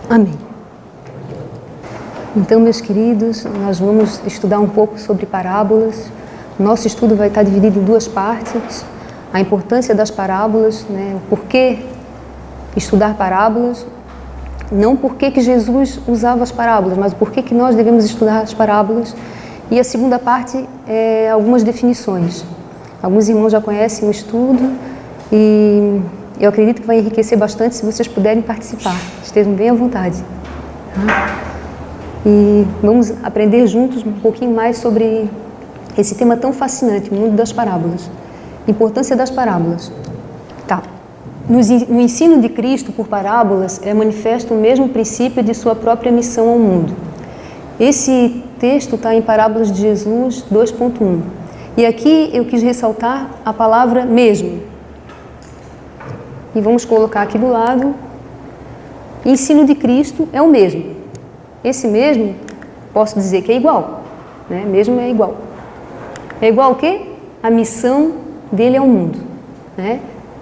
Amém. Então, meus queridos, nós vamos estudar um pouco sobre parábolas. Nosso estudo vai estar dividido em duas partes. A importância das parábolas, o porquê estudar parábolas. Não porque que Jesus usava as parábolas, mas porquê que nós devemos estudar as parábolas. E a segunda parte é algumas definições. Alguns irmãos já conhecem o estudo e eu acredito que vai enriquecer bastante se vocês puderem participar. Estejam bem à vontade. E vamos aprender juntos um pouquinho mais sobre esse tema tão fascinante, o mundo das parábolas. Importância das parábolas. Tá. No ensino de Cristo por parábolas é manifesto o mesmo princípio de sua própria missão ao mundo. Esse texto está em Parábolas de Jesus 2.1. E aqui eu quis ressaltar a palavra mesmo. E vamos colocar aqui do lado. Ensino de Cristo é o mesmo. Esse mesmo, posso dizer que é igual. Mesmo é igual. É igual o quê? A missão dele ao mundo.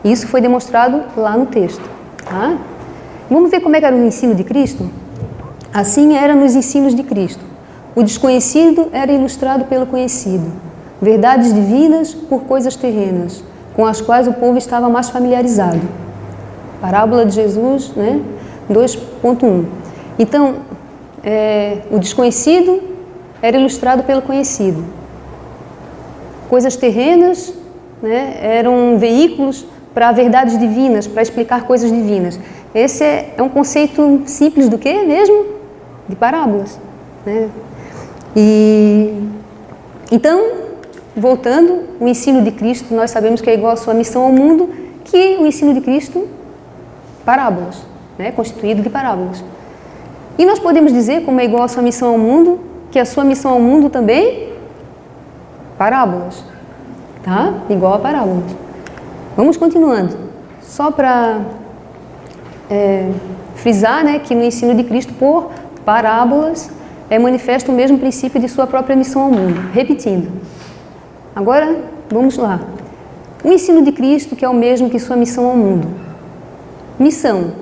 Isso foi demonstrado lá no texto. Tá? Vamos ver como é que era o ensino de Cristo? Assim era nos ensinos de Cristo. O desconhecido era ilustrado pelo conhecido. Verdades divinas por coisas terrenas, com as quais o povo estava mais familiarizado. Parábola de Jesus, 2.1. Então, o desconhecido era ilustrado pelo conhecido. Coisas terrenas, eram veículos para verdades divinas, para explicar coisas divinas. Esse é um conceito simples do que mesmo? De parábolas. Então, voltando, o ensino de Cristo, nós sabemos que é igual à sua missão ao mundo, que o ensino de Cristo, parábolas, constituído de parábolas. E nós podemos dizer, como é igual à sua missão ao mundo, que a sua missão ao mundo também, parábolas. Tá? Igual a parábolas. Vamos continuando. Só para frisar, que no ensino de Cristo por parábolas é manifesto o mesmo princípio de sua própria missão ao mundo. Repetindo. Agora, vamos lá. O ensino de Cristo, que é o mesmo que sua missão ao mundo. Missão.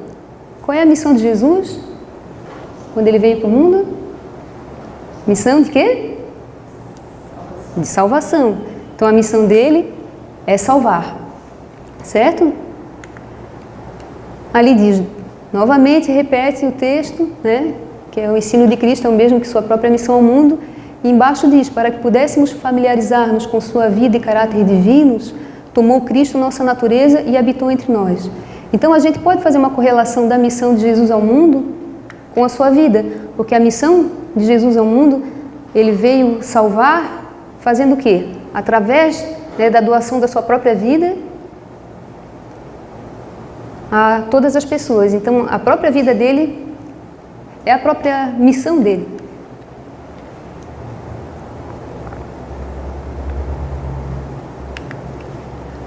Qual é a missão de Jesus? Quando ele veio para o mundo? Missão de quê? De salvação. Então, a missão dele é salvar. Certo? Ali diz, novamente, repete o texto, que é o ensino de Cristo, é o mesmo que sua própria missão ao mundo. E embaixo diz, para que pudéssemos familiarizar-nos com sua vida e caráter divinos, tomou Cristo nossa natureza e habitou entre nós. Então, a gente pode fazer uma correlação da missão de Jesus ao mundo com a sua vida, porque a missão de Jesus ao mundo, ele veio salvar, fazendo o quê? Através da doação da sua própria vida a todas as pessoas. Então, a própria vida dele é a própria missão dele.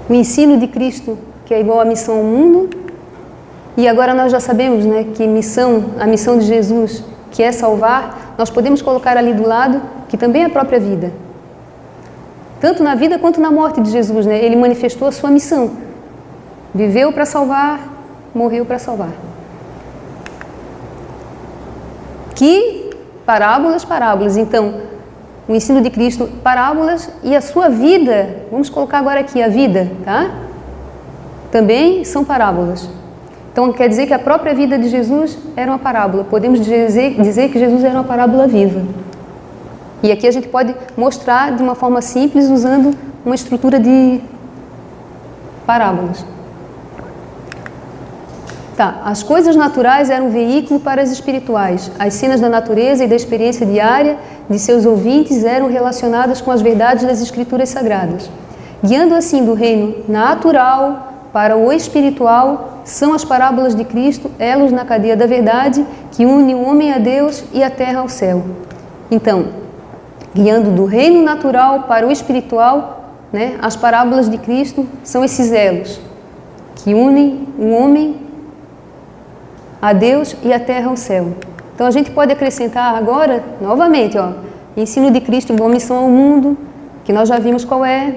O ensino de Cristo, que é igual à missão ao mundo. E agora nós já sabemos que a missão de Jesus, que é salvar, nós podemos colocar ali do lado, que também é a própria vida. Tanto na vida quanto na morte de Jesus, ele manifestou a sua missão. Viveu para salvar, morreu para salvar. Que parábolas. Então, o ensino de Cristo, parábolas, e a sua vida, vamos colocar agora aqui a vida, tá? Também são parábolas. Então, quer dizer que a própria vida de Jesus era uma parábola. Podemos dizer que Jesus era uma parábola viva. E aqui a gente pode mostrar de uma forma simples, usando uma estrutura de parábolas. Tá, as coisas naturais eram um veículo para as espirituais. As cenas da natureza e da experiência diária de seus ouvintes eram relacionadas com as verdades das Escrituras Sagradas. Guiando assim do reino natural para o espiritual, são as parábolas de Cristo, elos na cadeia da verdade, que une o homem a Deus e a terra ao céu. Então, guiando do reino natural para o espiritual, as parábolas de Cristo são esses elos que unem o homem a Deus e a terra ao céu. Então a gente pode acrescentar agora, novamente, ensino de Cristo igual missão ao mundo, que nós já vimos qual é,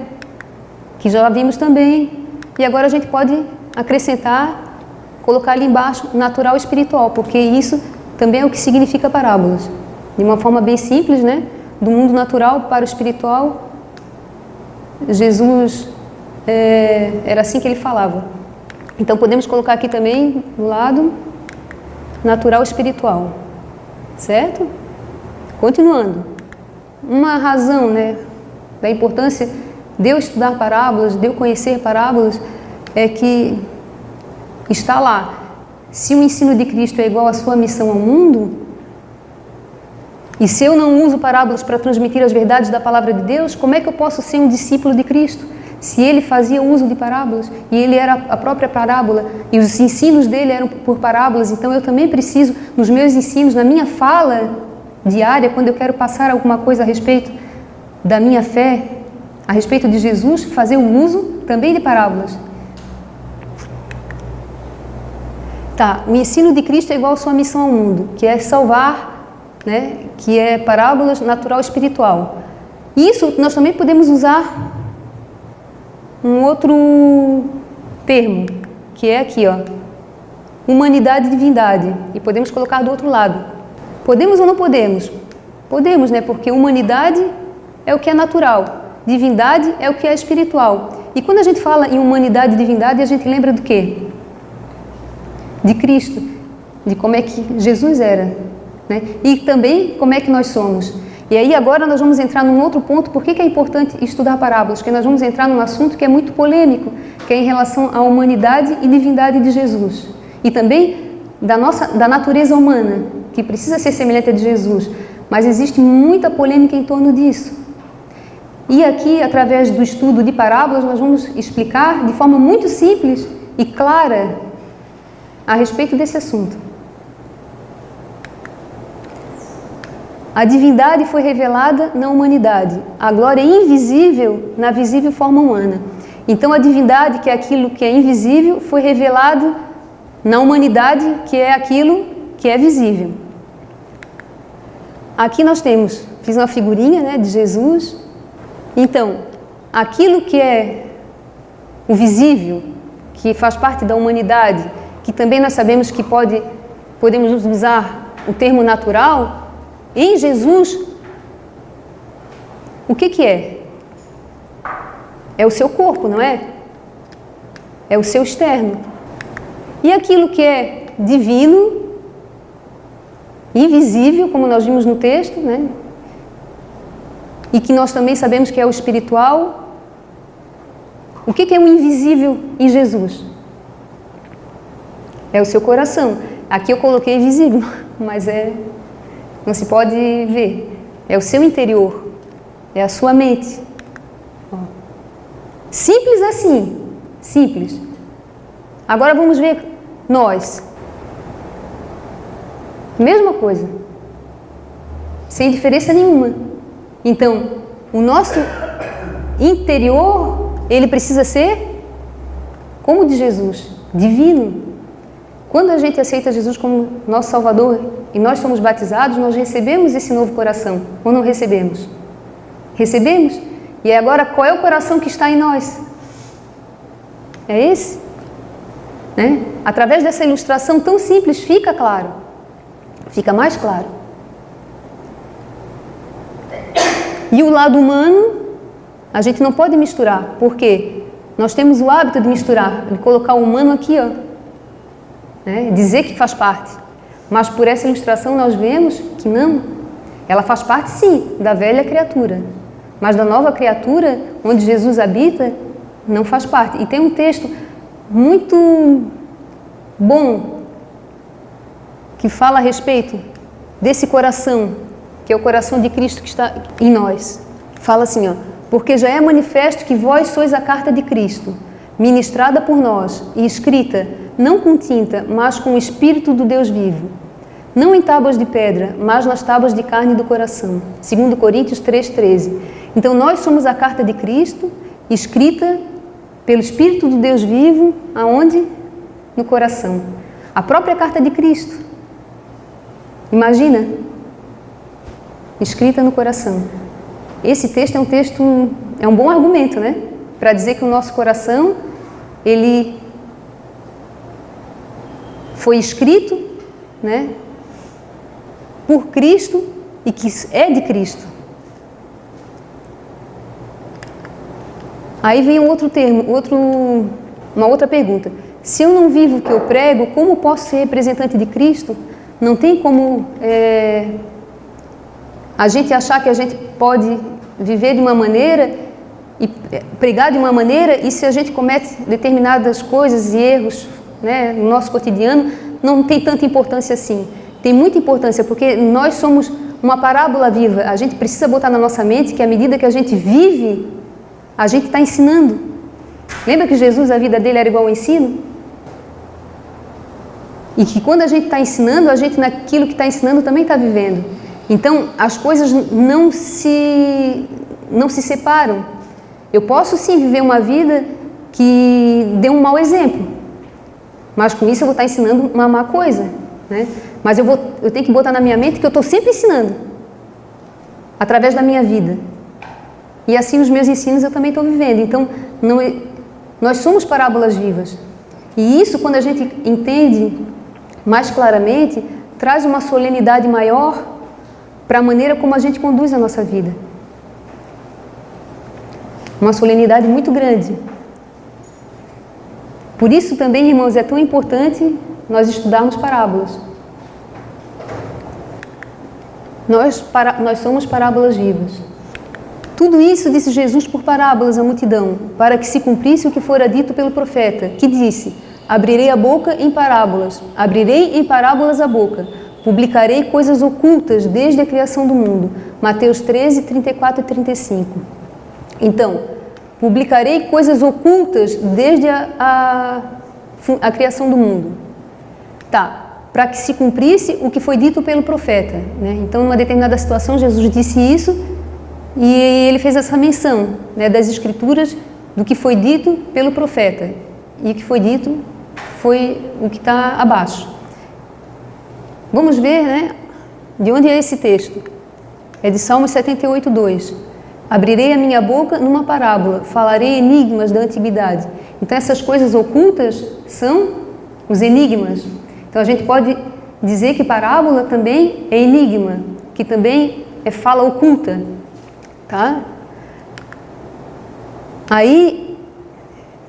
que já vimos também, e agora a gente pode acrescentar colocar ali embaixo natural e espiritual, porque isso também é o que significa parábolas. De uma forma bem simples, né? Do mundo natural para o espiritual, Jesus era assim que ele falava. Então podemos colocar aqui também do lado natural e espiritual, certo? Continuando, uma razão, né, da importância de eu estudar parábolas, de eu conhecer parábolas, é que está lá. Se o ensino de Cristo é igual à sua missão ao mundo, e se eu não uso parábolas para transmitir as verdades da palavra de Deus, como é que eu posso ser um discípulo de Cristo? Se ele fazia uso de parábolas, e ele era a própria parábola, e os ensinos dele eram por parábolas, então eu também preciso, nos meus ensinos, na minha fala diária, quando eu quero passar alguma coisa a respeito da minha fé, a respeito de Jesus, fazer o uso também de parábolas. Tá, o ensino de Cristo é igual à sua missão ao mundo, que é salvar, né, que é parábolas natural e espiritual. Isso nós também podemos usar um outro termo, que é aqui, ó, humanidade e divindade, e podemos colocar do outro lado. Podemos ou não podemos? Podemos, né, porque humanidade é o que é natural, divindade é o que é espiritual. E quando a gente fala em humanidade e divindade, a gente lembra do quê? De Cristo, de como é que Jesus era, né? E também como é que nós somos. E aí agora nós vamos entrar num outro ponto. Por que é importante estudar parábolas? Porque nós vamos entrar num assunto que é muito polêmico, que é em relação à humanidade e divindade de Jesus. E também da natureza humana, que precisa ser semelhante a de Jesus. Mas existe muita polêmica em torno disso. E aqui, através do estudo de parábolas, nós vamos explicar de forma muito simples e clara a respeito desse assunto. A divindade foi revelada na humanidade, a glória invisível na visível forma humana. Então a divindade, que é aquilo que é invisível, foi revelado na humanidade, que é aquilo que é visível. Aqui nós temos, fiz uma figurinha, né, de Jesus. Então, aquilo que é o visível, que faz parte da humanidade, que também nós sabemos que podemos usar o termo natural, em Jesus, o que é? É o seu corpo, não é? É o seu externo. E aquilo que é divino, invisível, como nós vimos no texto, né? E que nós também sabemos que é o espiritual. O que é o invisível em Jesus? É o seu coração. Aqui eu coloquei invisível, mas não se pode ver. É o seu interior, é a sua mente. Simples assim, simples. Agora vamos ver nós. Mesma coisa, sem diferença nenhuma. Então, o nosso interior, ele precisa ser como o de Jesus, divino. Quando a gente aceita Jesus como nosso Salvador e nós somos batizados, nós recebemos esse novo coração, ou não recebemos? Recebemos. E agora, qual é o coração que está em nós? É esse? Né? Através dessa ilustração tão simples, fica claro. Fica mais claro. E o lado humano, a gente não pode misturar. Por quê? Nós temos o hábito de misturar, de colocar o humano aqui, ó. Né? Dizer que faz parte. Mas por essa ilustração nós vemos que não. Ela faz parte, sim, da velha criatura. Mas da nova criatura, onde Jesus habita, não faz parte. E tem um texto muito bom que fala a respeito desse coração, que é o coração de Cristo que está em nós. Fala assim, ó: porque já é manifesto que vós sois a carta de Cristo, ministrada por nós e escrita, não com tinta, mas com o Espírito do Deus vivo. Não em tábuas de pedra, mas nas tábuas de carne do coração. 2 Coríntios 3,13. Então nós somos a carta de Cristo, escrita pelo Espírito do Deus vivo, aonde? No coração. A própria carta de Cristo. Imagina, escrita no coração. Esse texto é um texto, é um bom argumento, né? Para dizer que o nosso coração, ele foi escrito, né, por Cristo e que é de Cristo. Aí vem um outro termo, uma outra pergunta. Se eu não vivo o que eu prego, como posso ser representante de Cristo? Não tem como a gente achar que a gente pode viver de uma maneira e pregar de uma maneira, e se a gente comete determinadas coisas e erros, né, no nosso cotidiano, não tem tanta importância assim. Tem muita importância, porque nós somos uma parábola viva. A gente precisa botar na nossa mente que à medida que a gente vive, a gente está ensinando. Lembra que Jesus, a vida dele era igual ao ensino? E que quando a gente está ensinando, a gente naquilo que está ensinando também está vivendo. Então, as coisas não se separam. Eu posso sim viver uma vida que dê um mau exemplo, mas com isso eu vou estar ensinando uma má coisa, né? Mas eu tenho que botar na minha mente que eu estou sempre ensinando, através da minha vida. E assim os meus ensinos eu também estou vivendo. Então, nós somos parábolas vivas. E isso, quando a gente entende mais claramente, traz uma solenidade maior para a maneira como a gente conduz a nossa vida. Uma solenidade muito grande. Por isso também, irmãos, é tão importante nós estudarmos parábolas. Nós somos parábolas vivas. Tudo isso disse Jesus por parábolas à multidão, para que se cumprisse o que fora dito pelo profeta, que disse: abrirei a boca em parábolas, abrirei em parábolas a boca, publicarei coisas ocultas desde a criação do mundo. Mateus 13, 34 e 35. Então, publicarei coisas ocultas desde a criação do mundo. Tá, para que se cumprisse o que foi dito pelo profeta, né? Então, numa determinada situação, Jesus disse isso e ele fez essa menção, né, das escrituras, do que foi dito pelo profeta. E o que foi dito foi o que está abaixo. Vamos ver, né, de onde é esse texto. É de Salmos 78, 2. Abrirei a minha boca numa parábola, falarei enigmas da antiguidade. Então, essas coisas ocultas são os enigmas. Então, a gente pode dizer que parábola também é enigma, que também é fala oculta, tá? Aí,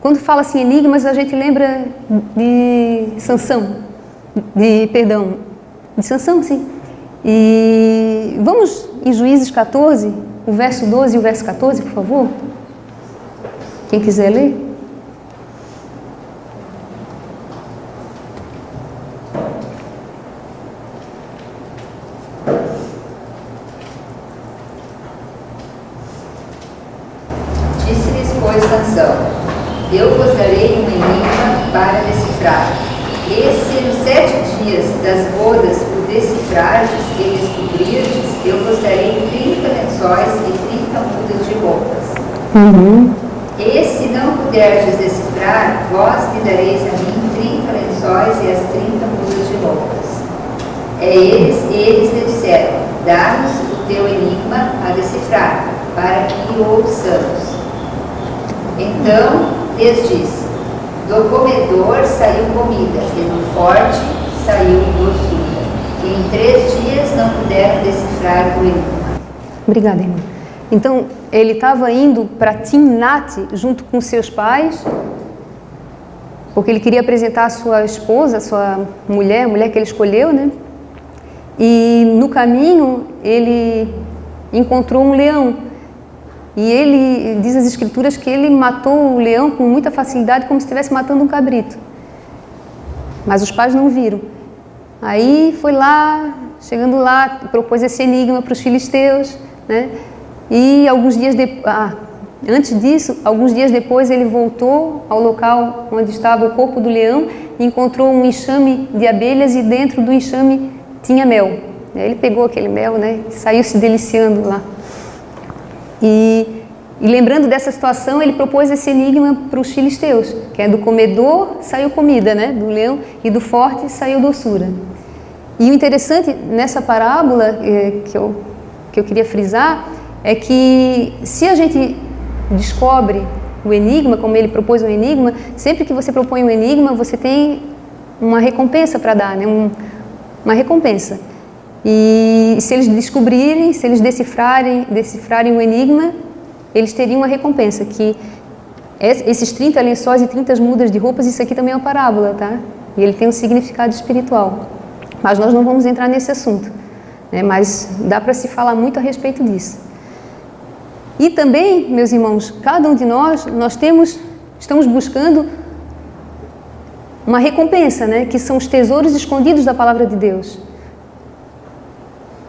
quando fala assim enigmas, a gente lembra de Sansão, de Sansão, sim. E vamos em Juízes 14, o verso 12 e o verso 14, por favor. Quem quiser ler. Disse-lhes, pois, Sansão: eu vos darei um enigma para decifrar. E se nos 7 dias das bodas o decifrardes e descobrirdes, eu vos darei 30 lençóis e 30 mudas de roupas. E se não puderdes decifrar, vós me dareis a mim 30 lençóis e as 30 mudas de roupas. Eles lhe disseram: dá-nos o teu enigma a decifrar, para que o ouçamos. Então lhes disse: do comedor saiu comida, e do forte saiu doçura. E em 3 dias não puderam decifrar o enigma. Obrigada, irmã. Então, ele estava indo para Timnat junto com seus pais, porque ele queria apresentar a sua esposa, a sua mulher, a mulher que ele escolheu, né? E no caminho ele encontrou um leão. E ele, diz as escrituras, que ele matou o leão com muita facilidade, como se estivesse matando um cabrito. Mas os pais não viram. Aí foi lá, chegando lá, propôs esse enigma para os filisteus, né? E alguns dias antes disso, alguns dias depois, ele voltou ao local onde estava o corpo do leão e encontrou um enxame de abelhas, e dentro do enxame tinha mel. Ele pegou aquele mel, né, e saiu se deliciando lá. E lembrando dessa situação, ele propôs esse enigma para os filisteus, que é: do comedor saiu comida, né, do leão, e do forte saiu doçura. E o interessante nessa parábola que eu queria frisar é que, se a gente descobre o enigma, como ele propôs um enigma, sempre que você propõe um enigma, você tem uma recompensa para dar, né? Uma recompensa. E se eles descobrirem, se eles decifrarem o enigma, eles teriam uma recompensa, que esses 30 lençóis e 30 mudas de roupas, isso aqui também é uma parábola, tá? E ele tem um significado espiritual. Mas nós não vamos entrar nesse assunto, né? Mas dá para se falar muito a respeito disso. E também, meus irmãos, cada um de nós estamos buscando uma recompensa, né? Que são os tesouros escondidos da palavra de Deus.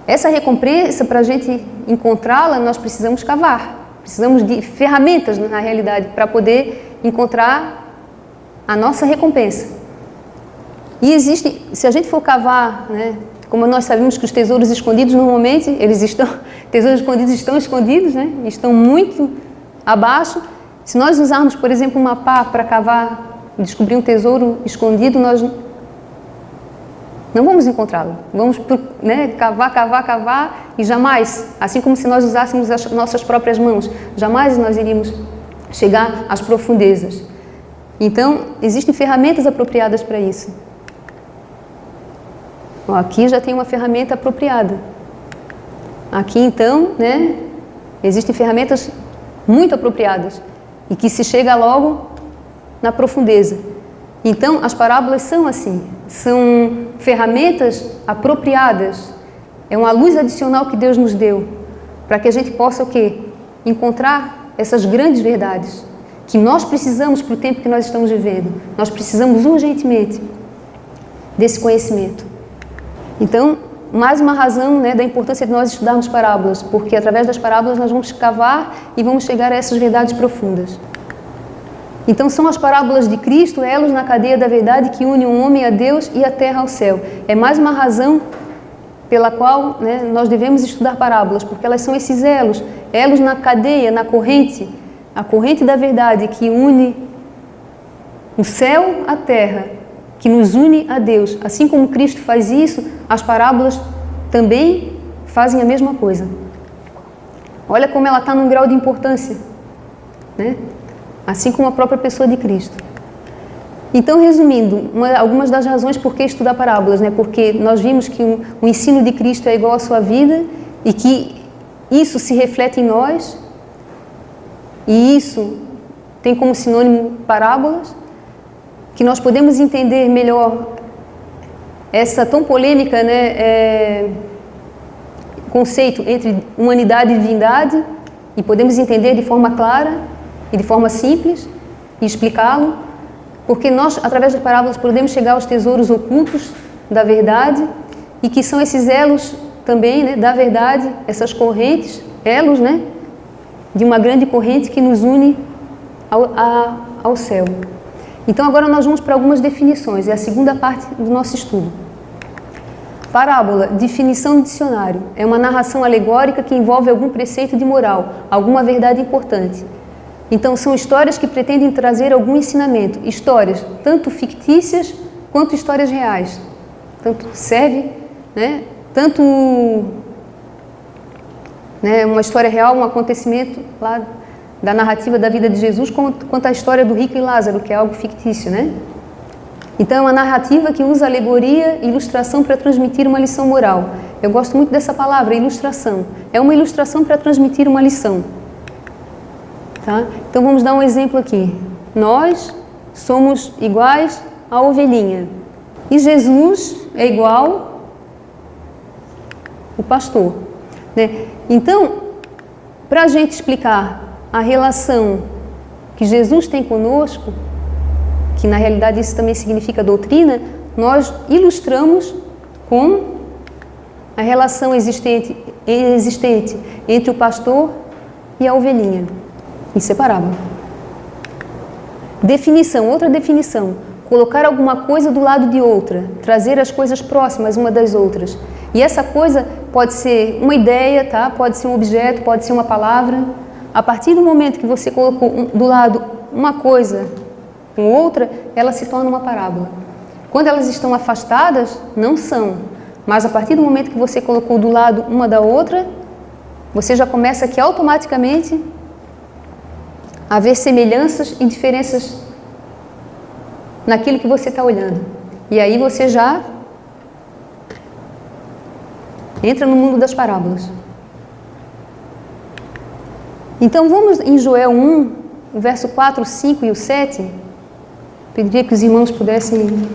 Essa recompensa, para a gente encontrá-la, nós precisamos cavar. Precisamos de ferramentas, na realidade, para poder encontrar a nossa recompensa. E existe, se a gente for cavar, né, como nós sabemos que os tesouros escondidos, normalmente, tesouros escondidos estão escondidos, né, estão muito abaixo. Se nós usarmos, por exemplo, uma pá para cavar, descobrir um tesouro escondido, nós não vamos encontrá-lo. Vamos, né, cavar e jamais, assim como se nós usássemos as nossas próprias mãos, jamais nós iríamos chegar às profundezas. Então, existem ferramentas apropriadas para isso. Ó, aqui já tem uma ferramenta apropriada. Aqui, então, né, existem ferramentas muito apropriadas e que se chega logo na profundeza. Então, as parábolas são assim, são ferramentas apropriadas, é uma luz adicional que Deus nos deu, para que a gente possa o quê? Encontrar essas grandes verdades, que nós precisamos para o tempo que nós estamos vivendo. Nós precisamos urgentemente desse conhecimento. Então, mais uma razão, né, da importância de nós estudarmos parábolas, porque através das parábolas nós vamos cavar e vamos chegar a essas verdades profundas. Então são as parábolas de Cristo, elos na cadeia da verdade que unem o homem a Deus e a terra ao céu. É mais uma razão pela qual, né, nós devemos estudar parábolas, porque elas são esses elos na cadeia, na corrente, a corrente da verdade que une o céu à terra, que nos une a Deus. Assim como Cristo faz isso, as parábolas também fazem a mesma coisa. Olha como ela está num grau de importância, né? Assim como a própria pessoa de Cristo. Então, resumindo, algumas das razões por que estudar parábolas, né? Porque nós vimos que o ensino de Cristo é igual à sua vida e que isso se reflete em nós, e isso tem como sinônimo parábolas, que nós podemos entender melhor essa tão polêmica, né, conceito entre humanidade e divindade, e podemos entender de forma clara e de forma simples e explicá-lo, porque nós, através das parábolas, podemos chegar aos tesouros ocultos da verdade, e que são esses elos também, né, da verdade, essas correntes, elos, né, de uma grande corrente que nos une ao céu. Então agora nós vamos para algumas definições, é a segunda parte do nosso estudo. Parábola, definição do dicionário, é uma narração alegórica que envolve algum preceito de moral, alguma verdade importante. Então, são histórias que pretendem trazer algum ensinamento. Histórias, tanto fictícias quanto histórias reais. Tanto serve, né? Tanto, né, uma história real, um acontecimento lá da narrativa da vida de Jesus, quanto a história do rico e Lázaro, que é algo fictício, né? Então, é uma narrativa que usa alegoria e ilustração para transmitir uma lição moral. Eu gosto muito dessa palavra, ilustração. É uma ilustração para transmitir uma lição. Tá? Então vamos dar um exemplo aqui. Nós somos iguais à ovelhinha e Jesus é igual o pastor, né? Então, para a gente explicar a relação que Jesus tem conosco, que na realidade isso também significa doutrina, nós ilustramos com a relação existente entre o pastor e a ovelhinha. Inseparável. Definição, outra definição. Colocar alguma coisa do lado de outra. Trazer as coisas próximas uma das outras. E essa coisa pode ser uma ideia, tá? Pode ser um objeto, pode ser uma palavra. A partir do momento que você colocou do lado uma coisa com outra, ela se torna uma parábola. Quando elas estão afastadas, não são. Mas a partir do momento que você colocou do lado uma da outra, você já começa aqui automaticamente haver semelhanças e diferenças naquilo que você está olhando. E aí você já entra no mundo das parábolas. Então vamos em Joel 1, o verso 4, 5 e o 7. Pediria que os irmãos pudessem...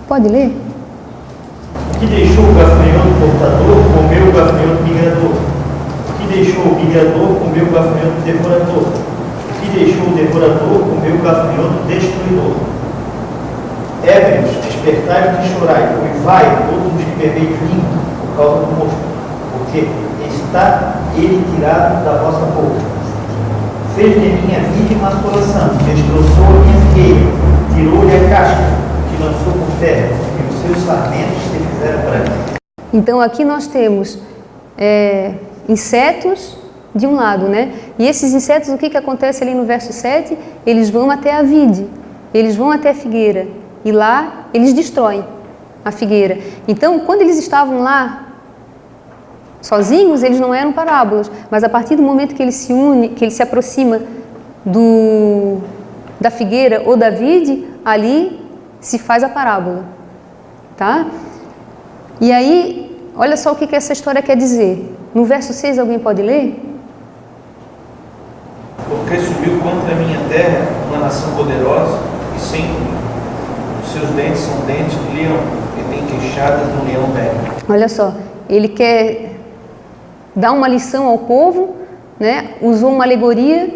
Pode ler? Que deixou o gafanhoto portador, comeu o gafanhoto migrador. Que deixou o migrador, comeu o gafanhoto devorador. Que deixou o devorador, comeu o gafanhoto destruidor. Ébrios, despertai-vos e chorai, uivai todos os que bebeis vinho por causa do mosto, porque está ele tirado da vossa boca. Fez de minha vida uma assolação, destroçou a minha figueira, tirou-lhe a casca, que lançou por terra, e os seus sarmentos se fizeram brancos. Então aqui nós temos insetos de um lado, né? E esses insetos, o que acontece ali no verso 7? Eles vão até a vide, eles vão até a figueira, e lá eles destroem a figueira. Então, quando eles estavam lá sozinhos, eles não eram parábolas, mas a partir do momento que ele se une, que ele se aproxima da figueira ou da vide, ali se faz a parábola, tá? E aí, olha só o que essa história quer dizer. No verso 6, alguém pode ler? Porque subiu contra a minha terra uma nação poderosa e sem fim. Os seus dentes são dentes de leão e tem queixadas de um leão velho. Olha só, ele quer dar uma lição ao povo, né? Usou uma alegoria,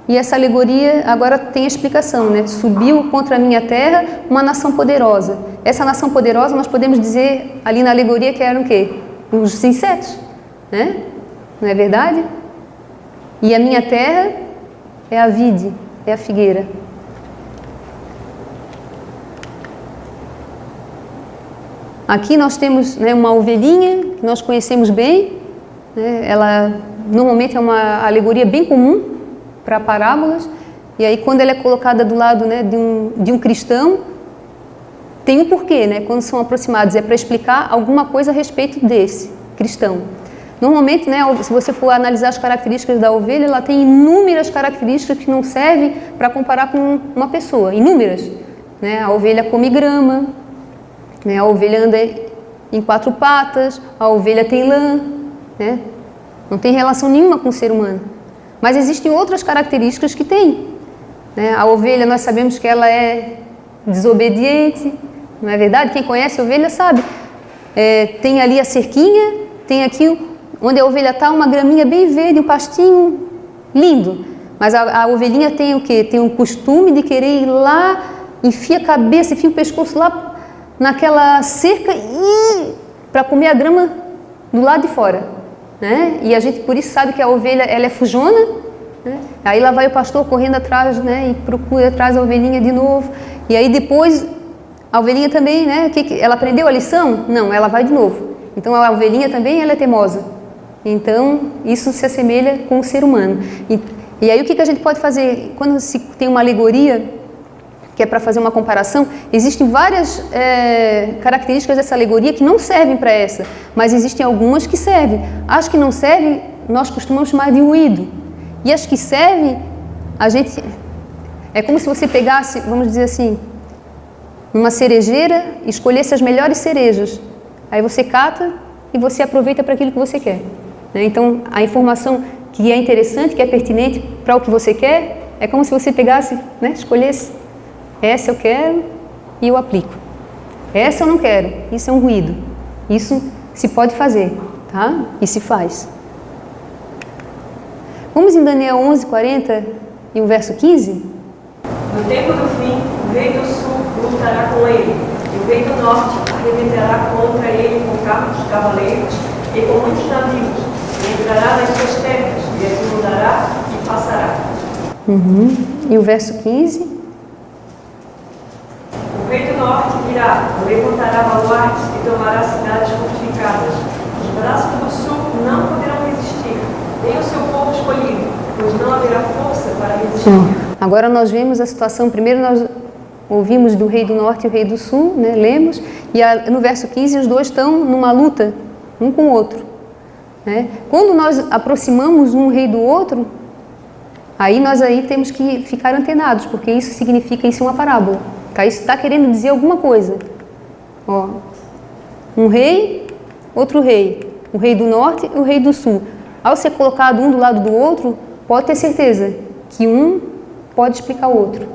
e essa alegoria agora tem a explicação, né? Subiu contra a minha terra uma nação poderosa. Essa nação poderosa nós podemos dizer ali na alegoria que eram o quê? Os insetos, né? Não é verdade? E a minha terra é a vide, é a figueira. Aqui nós temos, né, uma ovelhinha que nós conhecemos bem, né? Ela normalmente é uma alegoria bem comum para parábolas, e aí quando ela é colocada do lado, né, de um cristão, tem um porquê, né? Quando são aproximados, é para explicar alguma coisa a respeito desse cristão. Normalmente, né, se você for analisar as características da ovelha, ela tem inúmeras características que não servem para comparar com uma pessoa, inúmeras, né? A ovelha come grama, né? A ovelha anda em 4 patas, a ovelha tem lã, né? Não tem relação nenhuma com o ser humano. Mas existem outras características que tem, né? A ovelha, nós sabemos que ela é desobediente, não é verdade? Quem conhece a ovelha sabe. Tem ali a cerquinha, tem aqui onde a ovelha está, uma graminha bem verde, um pastinho lindo. Mas a ovelhinha tem o quê? Tem o costume de querer ir lá, enfia a cabeça, enfia o pescoço lá naquela cerca para comer a grama do lado de fora, né? E a gente por isso sabe que a ovelha, ela é fujona, né? Aí lá vai o pastor correndo atrás, né? E procura atrás da ovelhinha de novo. E aí depois a ovelhinha também, né? Ela aprendeu a lição? Não, ela vai de novo. Então a ovelhinha também, ela é teimosa. Então isso se assemelha com o ser humano. E aí o que a gente pode fazer quando se tem uma alegoria, que é para fazer uma comparação? Existem várias características dessa alegoria que não servem para essa, mas existem algumas que servem. As que não servem, nós costumamos chamar de ruído. E as que servem, a gente... É como se você pegasse, vamos dizer assim, uma cerejeira, escolhesse as melhores cerejas. Aí você cata e você aproveita para aquilo que você quer, né? Então, a informação que é interessante, que é pertinente para o que você quer, é como se você pegasse, né, escolhesse. Essa eu quero e eu aplico. Essa eu não quero, isso é um ruído. Isso se pode fazer, tá? E se faz. Vamos em Daniel 11:40 e o verso 15? No tempo do fim, o rei do sul lutará com ele, e o rei do norte arrebentará contra ele com carros de cavaleiros e com muitos navios, e entrará nas suas terras, e as inundará e passará. E o verso 15? O rei do norte virá, levantará baluartes e tomará cidades fortificadas. Os braços do sul não poderão resistir, nem o seu povo escolhido, pois não haverá força para resistir. Agora nós vemos a situação, primeiro nós ouvimos do rei do norte e o rei do sul, né, lemos, e no verso 15 os dois estão numa luta, um com o outro, né? Quando nós aproximamos um rei do outro, aí nós temos que ficar antenados, porque isso significa, isso é uma parábola. Tá? Isso está querendo dizer alguma coisa. Ó, um rei, outro rei. O rei do norte e o rei do sul. Ao ser colocado um do lado do outro, pode ter certeza que um pode explicar o outro.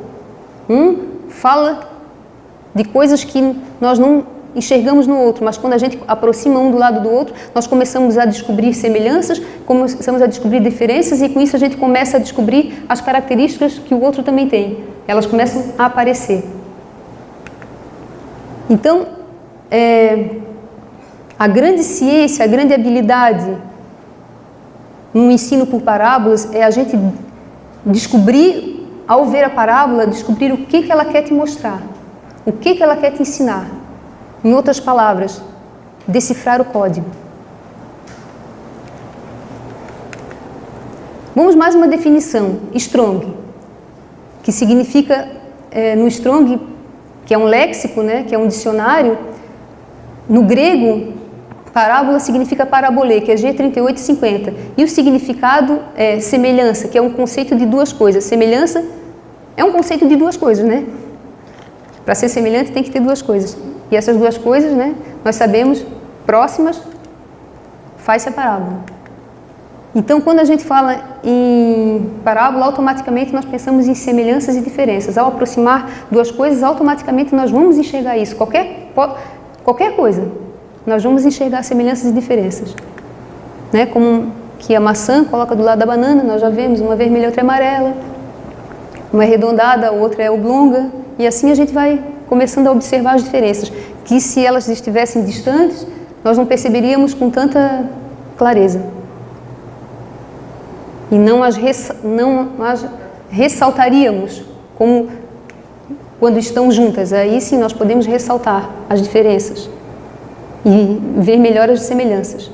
Um fala de coisas que nós não enxergamos no outro, mas quando a gente aproxima um do lado do outro, nós começamos a descobrir semelhanças, começamos a descobrir diferenças e com isso a gente começa a descobrir as características que o outro também tem. Elas começam a aparecer. Então, a grande ciência, a grande habilidade no ensino por parábolas é a gente descobrir, ao ver a parábola, descobrir o que ela quer te mostrar, o que ela quer te ensinar. Em outras palavras, decifrar o código. Vamos mais uma definição, Strong, que significa, no Strong, que é um léxico, né, que é um dicionário, no grego, parábola significa parabolê, que é G3850. E o significado é semelhança, que é um conceito de duas coisas. Semelhança é um conceito de duas coisas, né? Para ser semelhante tem que ter duas coisas. E essas duas coisas, né, nós sabemos, próximas, faz-se a parábola. Então, quando a gente fala em parábola, automaticamente nós pensamos em semelhanças e diferenças. Ao aproximar duas coisas, automaticamente nós vamos enxergar isso. Qualquer coisa, nós vamos enxergar semelhanças e diferenças. Né? Como que a maçã coloca do lado da banana, nós já vemos uma vermelha e outra amarela. Uma é arredondada, a outra é oblonga. E assim a gente vai começando a observar as diferenças, que se elas estivessem distantes, nós não perceberíamos com tanta clareza. E não as ressaltaríamos como quando estão juntas. Aí sim nós podemos ressaltar as diferenças e ver melhor as semelhanças.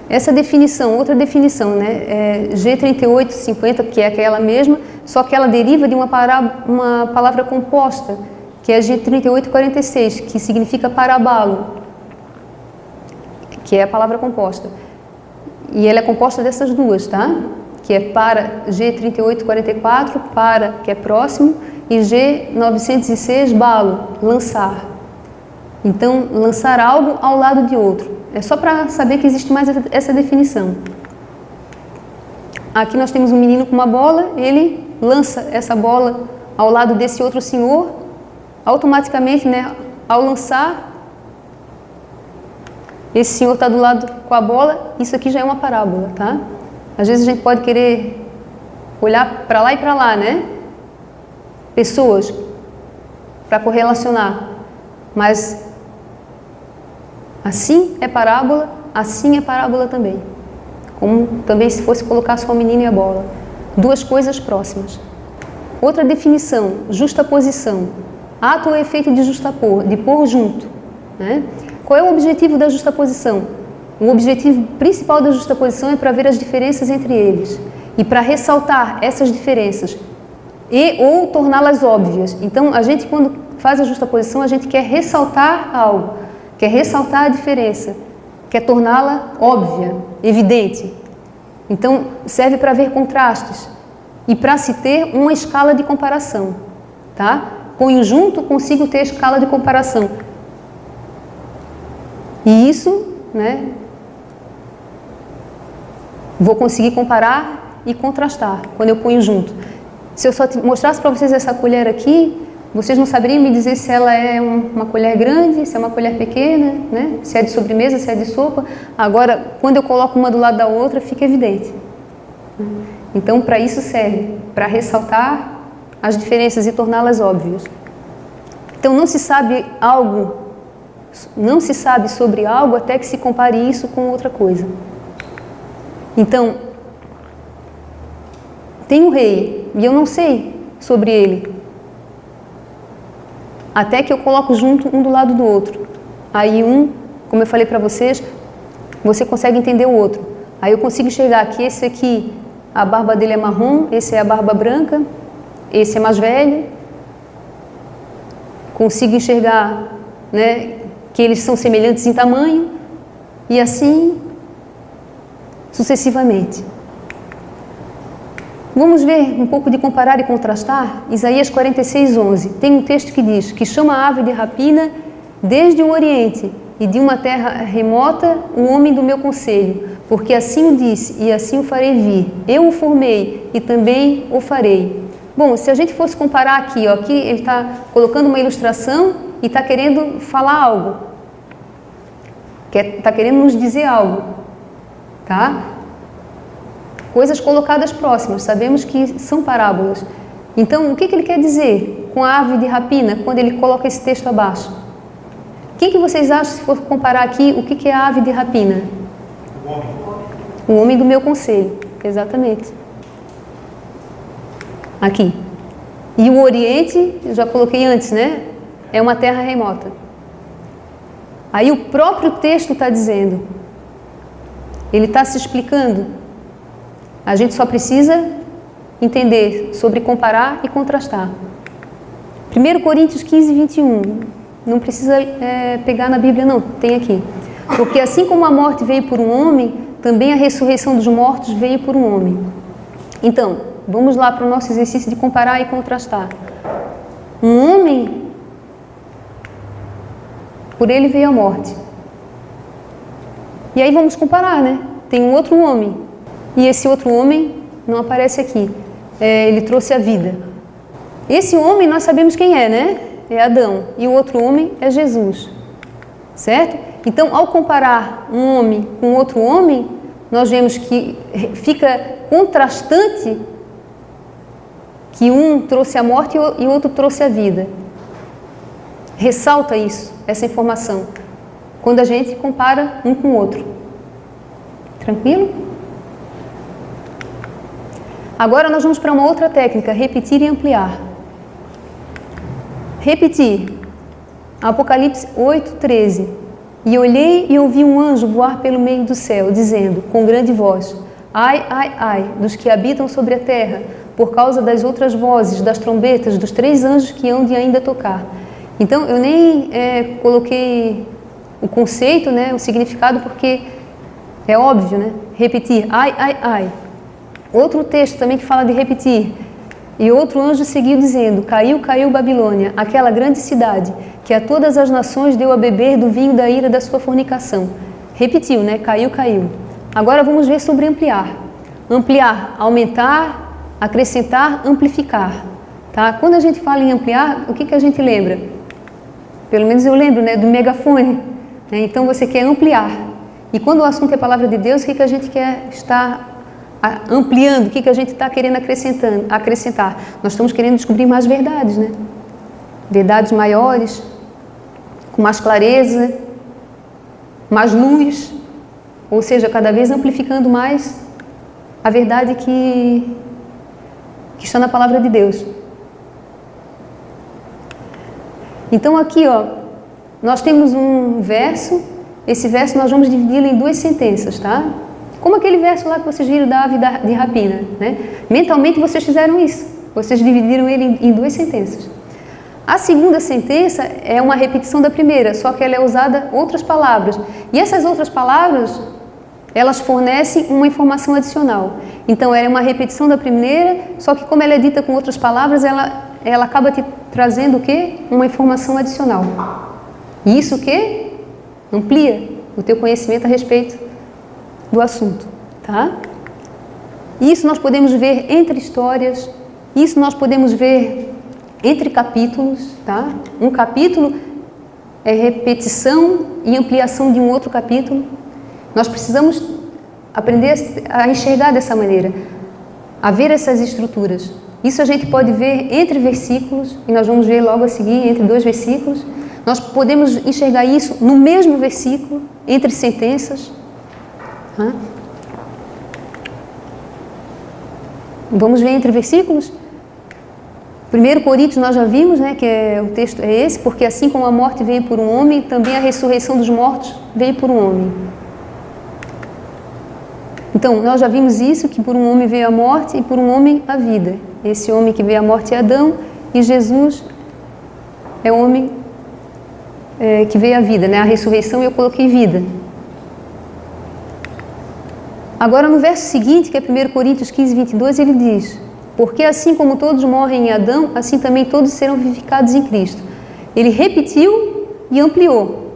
Essa definição, outra definição, né, é G3850, que é aquela mesma, só que ela deriva de uma palavra composta, que é G3846, que significa parabalo, que é a palavra composta. E ela é composta dessas duas, tá? Que é para G3844, para, que é próximo, e G906, balo, lançar. Então, lançar algo ao lado de outro. É só para saber que existe mais essa definição. Aqui nós temos um menino com uma bola, ele lança essa bola ao lado desse outro senhor, automaticamente, né, ao lançar, esse senhor está do lado com a bola, isso aqui já é uma parábola, tá? Às vezes a gente pode querer olhar para lá e para lá, né? Pessoas, para correlacionar, mas assim é parábola também. Como também se fosse colocar só o menino e a bola. Duas coisas próximas. Outra definição, justaposição. Ato ou efeito de justapor, de pôr junto. Né? Qual é o objetivo da justaposição? O objetivo principal da justaposição é para ver as diferenças entre eles e para ressaltar essas diferenças ou torná-las óbvias. Então, a gente, quando faz a justaposição, a gente quer ressaltar algo, quer ressaltar a diferença, quer torná-la óbvia, evidente. Então, serve para ver contrastes e para se ter uma escala de comparação. Tá? Ponho junto, consigo ter a escala de comparação. E isso, né, vou conseguir comparar e contrastar quando eu ponho junto. Se eu só mostrasse para vocês essa colher aqui, vocês não saberiam me dizer se ela é uma colher grande, se é uma colher pequena, né? Se é de sobremesa, se é de sopa. Agora, quando eu coloco uma do lado da outra, fica evidente. Então, para isso serve, para ressaltar as diferenças e torná-las óbvias. Então, não se sabe sobre algo até que se compare isso com outra coisa. Então, tem um rei e eu não sei sobre ele, até que eu coloco junto um do lado do outro. Aí como eu falei para vocês, você consegue entender o outro. Aí eu consigo enxergar que esse aqui, a barba dele é marrom, esse é a barba branca, esse é mais velho. Consigo enxergar, né, que eles são semelhantes em tamanho e assim sucessivamente. Vamos ver um pouco de comparar e contrastar? Isaías 46:11. Tem um texto que diz que chama a ave de rapina desde o Oriente e de uma terra remota o homem do meu conselho, porque assim o disse e assim o farei vir. Eu o formei e também o farei. Bom, se a gente fosse comparar aqui, ó, aqui ele está colocando uma ilustração e está querendo falar algo. Está querendo nos dizer algo. Tá? Coisas colocadas próximas, sabemos que são parábolas. Então, o que ele quer dizer com a ave de rapina, quando ele coloca esse texto abaixo? O que vocês acham, se for comparar aqui, o que é a ave de rapina? O homem. O homem do meu conselho, exatamente. Aqui. E o Oriente, eu já coloquei antes, né? É uma terra remota. Aí o próprio texto está dizendo, ele está se explicando. A gente só precisa entender sobre comparar e contrastar. 1 Coríntios 15:21. Não precisa pegar na Bíblia, não. Tem aqui. Porque assim como a morte veio por um homem, também a ressurreição dos mortos veio por um homem. Então, vamos lá para o nosso exercício de comparar e contrastar. Um homem, por ele veio a morte. E aí vamos comparar, né? Tem um outro homem. E esse outro homem não aparece aqui. Ele trouxe a vida. Esse homem nós sabemos quem é, né? É Adão. E o outro homem é Jesus. Certo? Então, ao comparar um homem com outro homem, nós vemos que fica contrastante que um trouxe a morte e o outro trouxe a vida. Ressalta isso, essa informação, quando a gente compara um com o outro. Tranquilo? Agora nós vamos para uma outra técnica, repetir e ampliar. Repetir. Apocalipse 8:13. E olhei e ouvi um anjo voar pelo meio do céu, dizendo, com grande voz, ai, ai, ai, dos que habitam sobre a terra, por causa das outras vozes, das trombetas, dos 3 anjos que hão de ainda tocar. Então, eu nem coloquei o conceito, né, o significado, porque é óbvio, né? Repetir, ai, ai, ai. Outro texto também que fala de repetir. E outro anjo seguiu dizendo, caiu, caiu Babilônia, aquela grande cidade, que a todas as nações deu a beber do vinho da ira da sua fornicação. Repetiu, né? Caiu, caiu. Agora vamos ver sobre ampliar. Ampliar, aumentar, acrescentar, amplificar. Tá? Quando a gente fala em ampliar, o que a gente lembra? Pelo menos eu lembro, né, do megafone. Né? Então você quer ampliar. E quando o assunto é palavra de Deus, o que a gente quer estar ampliando? O que a gente está querendo acrescentar? Nós estamos querendo descobrir mais verdades, né? Verdades maiores, com mais clareza, mais luz. Ou seja, cada vez amplificando mais a verdade que está na palavra de Deus. Então aqui, ó, nós temos um verso. Esse verso nós vamos dividi-lo em 2 sentenças, tá? Como aquele verso lá que vocês viram da ave de rapina, né? Mentalmente vocês fizeram isso. Vocês dividiram ele em 2 sentenças. A segunda sentença é uma repetição da primeira, só que ela é usada outras palavras. E essas outras palavras, elas fornecem uma informação adicional. Então, ela é uma repetição da primeira, só que como ela é dita com outras palavras, ela acaba te trazendo o quê? Uma informação adicional. E isso o quê? Amplia o teu conhecimento a respeito do assunto, tá? Isso nós podemos ver entre histórias, isso nós podemos ver entre capítulos, tá? Um capítulo é repetição e ampliação de um outro capítulo. Nós precisamos aprender a enxergar dessa maneira, a ver essas estruturas. Isso a gente pode ver entre versículos, e nós vamos ver logo a seguir, entre 2 versículos. Nós podemos enxergar isso no mesmo versículo, entre sentenças. Tá? Vamos ver entre versículos? 1 Coríntios nós já vimos, né, que o texto é esse, porque assim como a morte veio por um homem, também a ressurreição dos mortos veio por um homem. Então, nós já vimos isso, que por um homem veio a morte e por um homem a vida. Esse homem que veio a morte é Adão e Jesus é o homem que veio a vida, né? A ressurreição eu coloquei vida. Agora, no verso seguinte, que é 1 Coríntios 15, 22, ele diz: porque assim como todos morrem em Adão, assim também todos serão vivificados em Cristo. Ele repetiu e ampliou.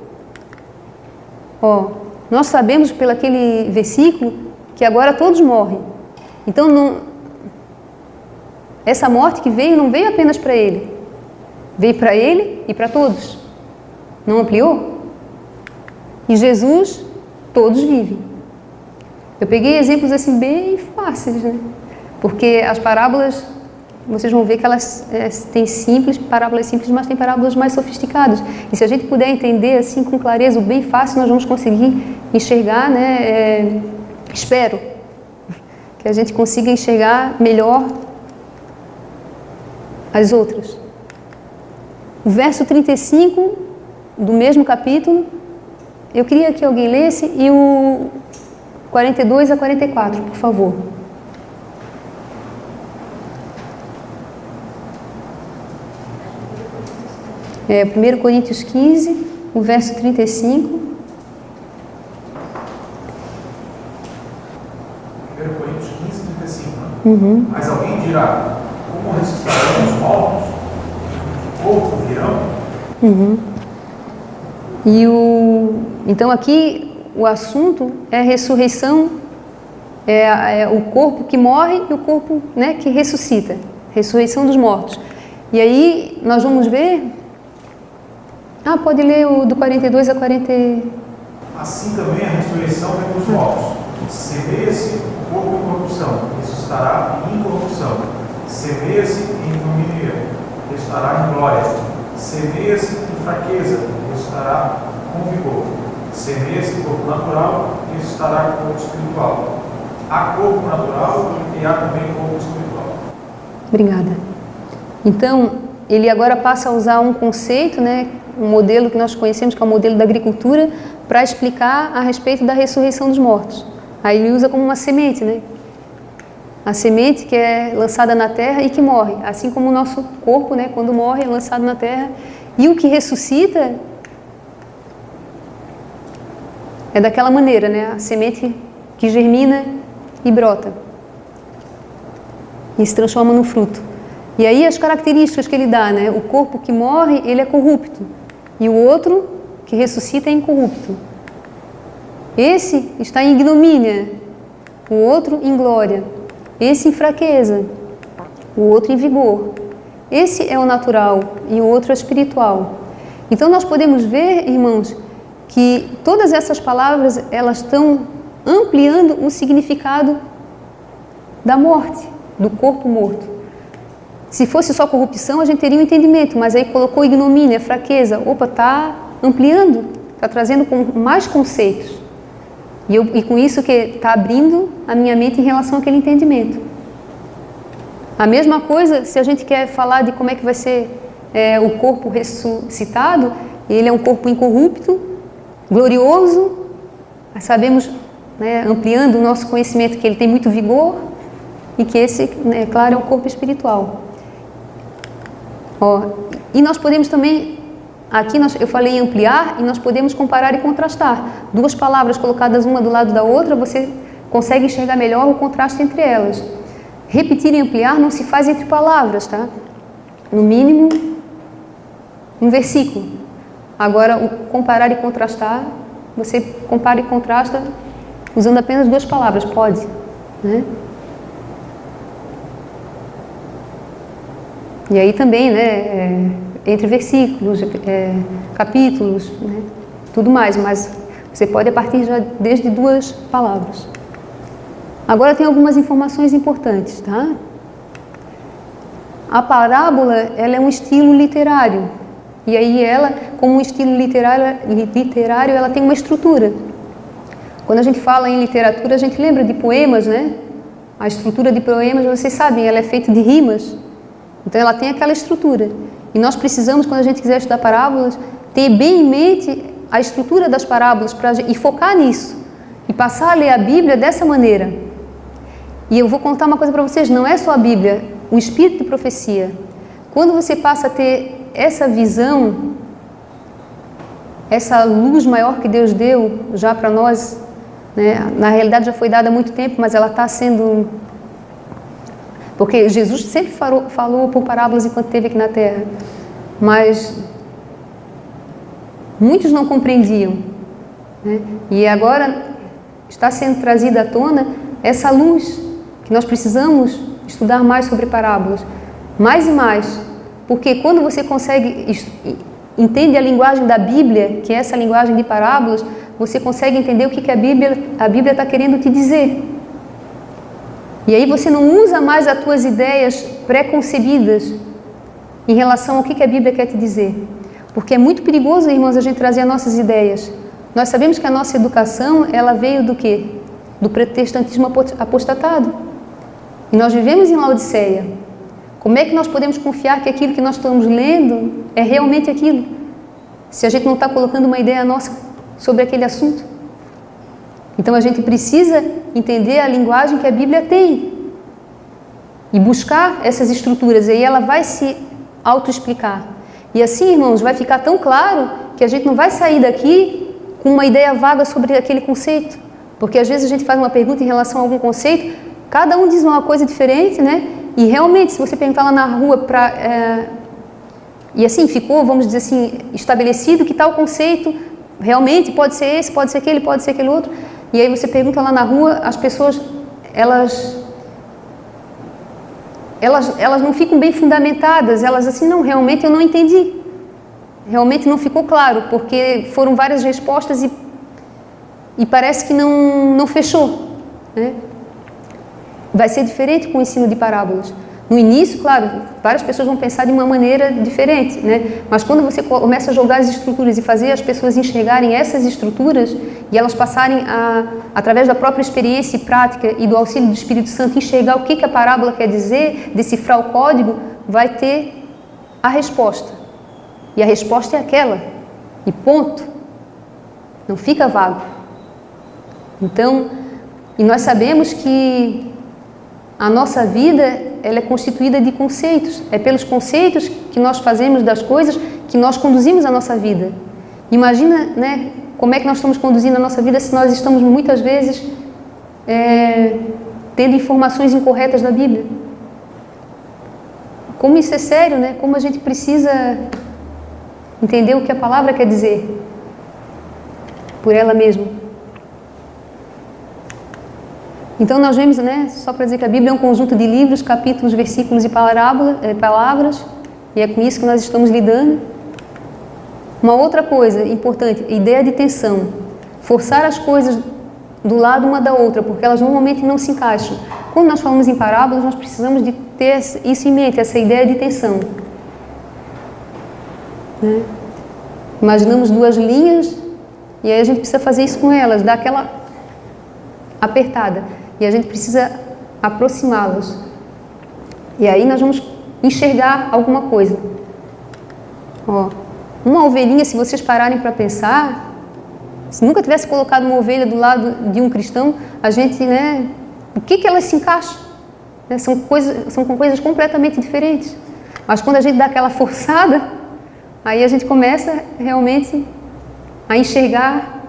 Nós sabemos pelo aquele versículo que agora todos morrem. Então, essa morte que veio não veio apenas para ele. Veio para ele e para todos. Não ampliou? E Jesus, todos vivem. Eu peguei exemplos assim bem fáceis, né? Porque as parábolas, vocês vão ver que elas têm parábolas simples, mas têm parábolas mais sofisticadas. E se a gente puder entender assim com clareza, o bem fácil, nós vamos conseguir enxergar, né? Espero que a gente consiga enxergar melhor as outras. O verso 35 do mesmo capítulo, eu queria que alguém lesse, e o 42 a 44, por favor. É, 1 Coríntios 15, o verso 35. 1 Coríntios 15, 35. Né? Mas alguém dirá: como ressuscitarão os mortos? Que corpo virão? Então aqui o assunto é a ressurreição, é o corpo que morre e o corpo, né, que ressuscita, ressurreição dos mortos. E aí nós vamos ver, pode ler o do 42 a 40. Assim também a ressurreição vem dos mortos. Semeia-se o corpo em corrupção, ressuscitará em incorrupção. Semeia-se em ignomínia, ressuscitará em glória. Semeia-se em fraqueza, ressuscitará com vigor. Semeia-se corpo natural, ressuscitará corpo espiritual. Há corpo natural e há também corpo espiritual. Obrigada. Então, ele agora passa a usar um conceito, né, um modelo que nós conhecemos, que é o modelo da agricultura, para explicar a respeito da ressurreição dos mortos. Aí ele usa como uma semente, né? A semente que é lançada na terra e que morre, assim como o nosso corpo, né, quando morre, é lançado na terra. E o que ressuscita é daquela maneira, né? A semente que germina e brota e se transforma no fruto. E aí as características que ele dá, né? O corpo que morre, ele é corrupto, e o outro que ressuscita é incorrupto. Esse está em ignomínia, o outro em glória. Esse em fraqueza, o outro em vigor. Esse é o natural e o outro é espiritual. Então nós podemos ver, irmãos, que todas essas palavras, elas estão ampliando o significado da morte, do corpo morto. Se fosse só corrupção, a gente teria um entendimento, mas aí colocou ignomínia, fraqueza. Está ampliando, está trazendo mais conceitos. E com isso que está abrindo a minha mente em relação àquele entendimento. A mesma coisa, se a gente quer falar de como é que vai ser o corpo ressuscitado, ele é um corpo incorrupto, glorioso. Nós sabemos, né, ampliando o nosso conhecimento, que ele tem muito vigor e que esse, né, claro, é um corpo espiritual. E nós podemos também, aqui eu falei em ampliar, e nós podemos comparar e contrastar. Duas palavras colocadas uma do lado da outra, você consegue enxergar melhor o contraste entre elas. Repetir e ampliar não se faz entre palavras, tá? No mínimo, um versículo. Agora, o comparar e contrastar, você compara e contrasta usando apenas duas palavras, pode, né? E aí também, né, entre versículos, capítulos, né, tudo mais, mas você pode a partir já desde duas palavras. Agora tem algumas informações importantes, tá? A parábola, ela é um estilo literário, e aí ela, como um estilo literário, ela tem uma estrutura. Quando a gente fala em literatura, a gente lembra de poemas, né? A estrutura de poemas, vocês sabem, ela é feita de rimas. Então ela tem aquela estrutura. E nós precisamos, quando a gente quiser estudar parábolas, ter bem em mente a estrutura das parábolas e focar nisso. E passar a ler a Bíblia dessa maneira. E eu vou contar uma coisa para vocês, não é só a Bíblia, o espírito de profecia. Quando você passa a ter essa visão, essa luz maior que Deus deu já para nós, né? Na realidade já foi dada há muito tempo, mas ela está sendo... Porque Jesus sempre falou por parábolas enquanto esteve aqui na Terra, mas muitos não compreendiam, né? E agora está sendo trazida à tona essa luz, que nós precisamos estudar mais sobre parábolas, mais e mais, porque quando você entende a linguagem da Bíblia, que é essa linguagem de parábolas, você consegue entender o que a Bíblia está querendo te dizer. E aí você não usa mais as tuas ideias pré-concebidas em relação ao que a Bíblia quer te dizer. Porque é muito perigoso, irmãos, a gente trazer as nossas ideias. Nós sabemos que a nossa educação, ela veio do quê? Do protestantismo apostatado. E nós vivemos em Laodiceia. Como é que nós podemos confiar que aquilo que nós estamos lendo é realmente aquilo? Se a gente não está colocando uma ideia nossa sobre aquele assunto. Então a gente precisa entender a linguagem que a Bíblia tem e buscar essas estruturas, e aí ela vai se autoexplicar. E assim, irmãos, vai ficar tão claro que a gente não vai sair daqui com uma ideia vaga sobre aquele conceito, porque às vezes a gente faz uma pergunta em relação a algum conceito, cada um diz uma coisa diferente, né? E realmente, se você perguntar lá na rua e assim ficou, vamos dizer assim, estabelecido que tal conceito realmente pode ser esse, pode ser aquele outro. E aí você pergunta lá na rua, as pessoas, elas não ficam bem fundamentadas, elas assim, não, realmente eu não entendi. Realmente não ficou claro, porque foram várias respostas e parece que não fechou, né? Vai ser diferente com o ensino de parábolas. No início, claro, várias pessoas vão pensar de uma maneira diferente, né? Mas quando você começa a jogar as estruturas e fazer as pessoas enxergarem essas estruturas e elas passarem através da própria experiência e prática e do auxílio do Espírito Santo, enxergar o que a parábola quer dizer, decifrar o código, vai ter a resposta. E a resposta é aquela. E ponto. Não fica vago. Então, e nós sabemos que a nossa vida, ela é constituída de conceitos. É pelos conceitos que nós fazemos das coisas que nós conduzimos a nossa vida. Imagina, né, como é que nós estamos conduzindo a nossa vida se nós estamos muitas vezes tendo informações incorretas da Bíblia. Como isso é sério, né? Como a gente precisa entender o que a palavra quer dizer por ela mesma. Então nós vemos, né, só para dizer que a Bíblia é um conjunto de livros, capítulos, versículos e palavras, e é com isso que nós estamos lidando. Uma outra coisa importante, ideia de tensão. Forçar as coisas do lado uma da outra, porque elas normalmente não se encaixam. Quando nós falamos em parábolas, nós precisamos de ter isso em mente, essa ideia de tensão. Né? Imaginamos duas linhas, e aí a gente precisa fazer isso com elas, dar aquela apertada. E a gente precisa aproximá-los. E aí nós vamos enxergar alguma coisa. Ó, uma ovelhinha, se vocês pararem para pensar, se nunca tivesse colocado uma ovelha do lado de um cristão, a gente, né, o que elas se encaixam? Né, são com coisas completamente diferentes. Mas quando a gente dá aquela forçada, aí a gente começa realmente a enxergar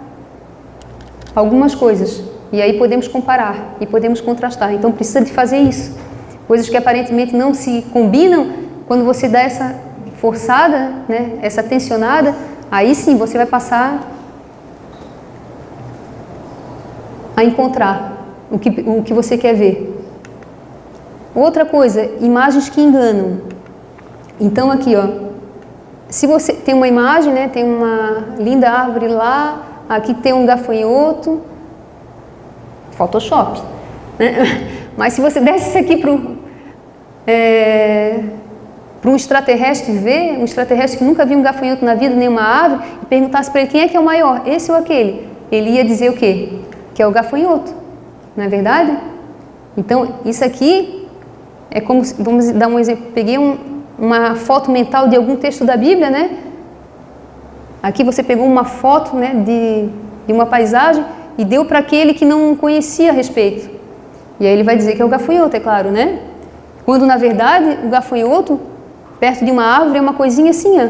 algumas coisas. E aí podemos comparar e podemos contrastar. Então precisa de fazer isso. Coisas que aparentemente não se combinam, quando você dá essa forçada, né, essa tensionada, aí sim você vai passar a encontrar o que você quer ver. Outra coisa, imagens que enganam. Então aqui, ó, se você tem uma imagem, né, tem uma linda árvore lá, aqui tem um gafanhoto, Photoshop, né? Mas se você desse isso aqui para um extraterrestre ver, um extraterrestre que nunca viu um gafanhoto na vida, nem uma ave, e perguntasse para ele quem é que é o maior, esse ou aquele, ele ia dizer o quê? Que é o gafanhoto, não é verdade? Então, isso aqui é como, vamos dar um exemplo, peguei uma foto mental de algum texto da Bíblia, né? Aqui você pegou uma foto, né, de uma paisagem, e deu para aquele que não conhecia a respeito. E aí ele vai dizer que é o gafanhoto, é claro, né? Quando, na verdade, o gafanhoto, perto de uma árvore, é uma coisinha assim, ó.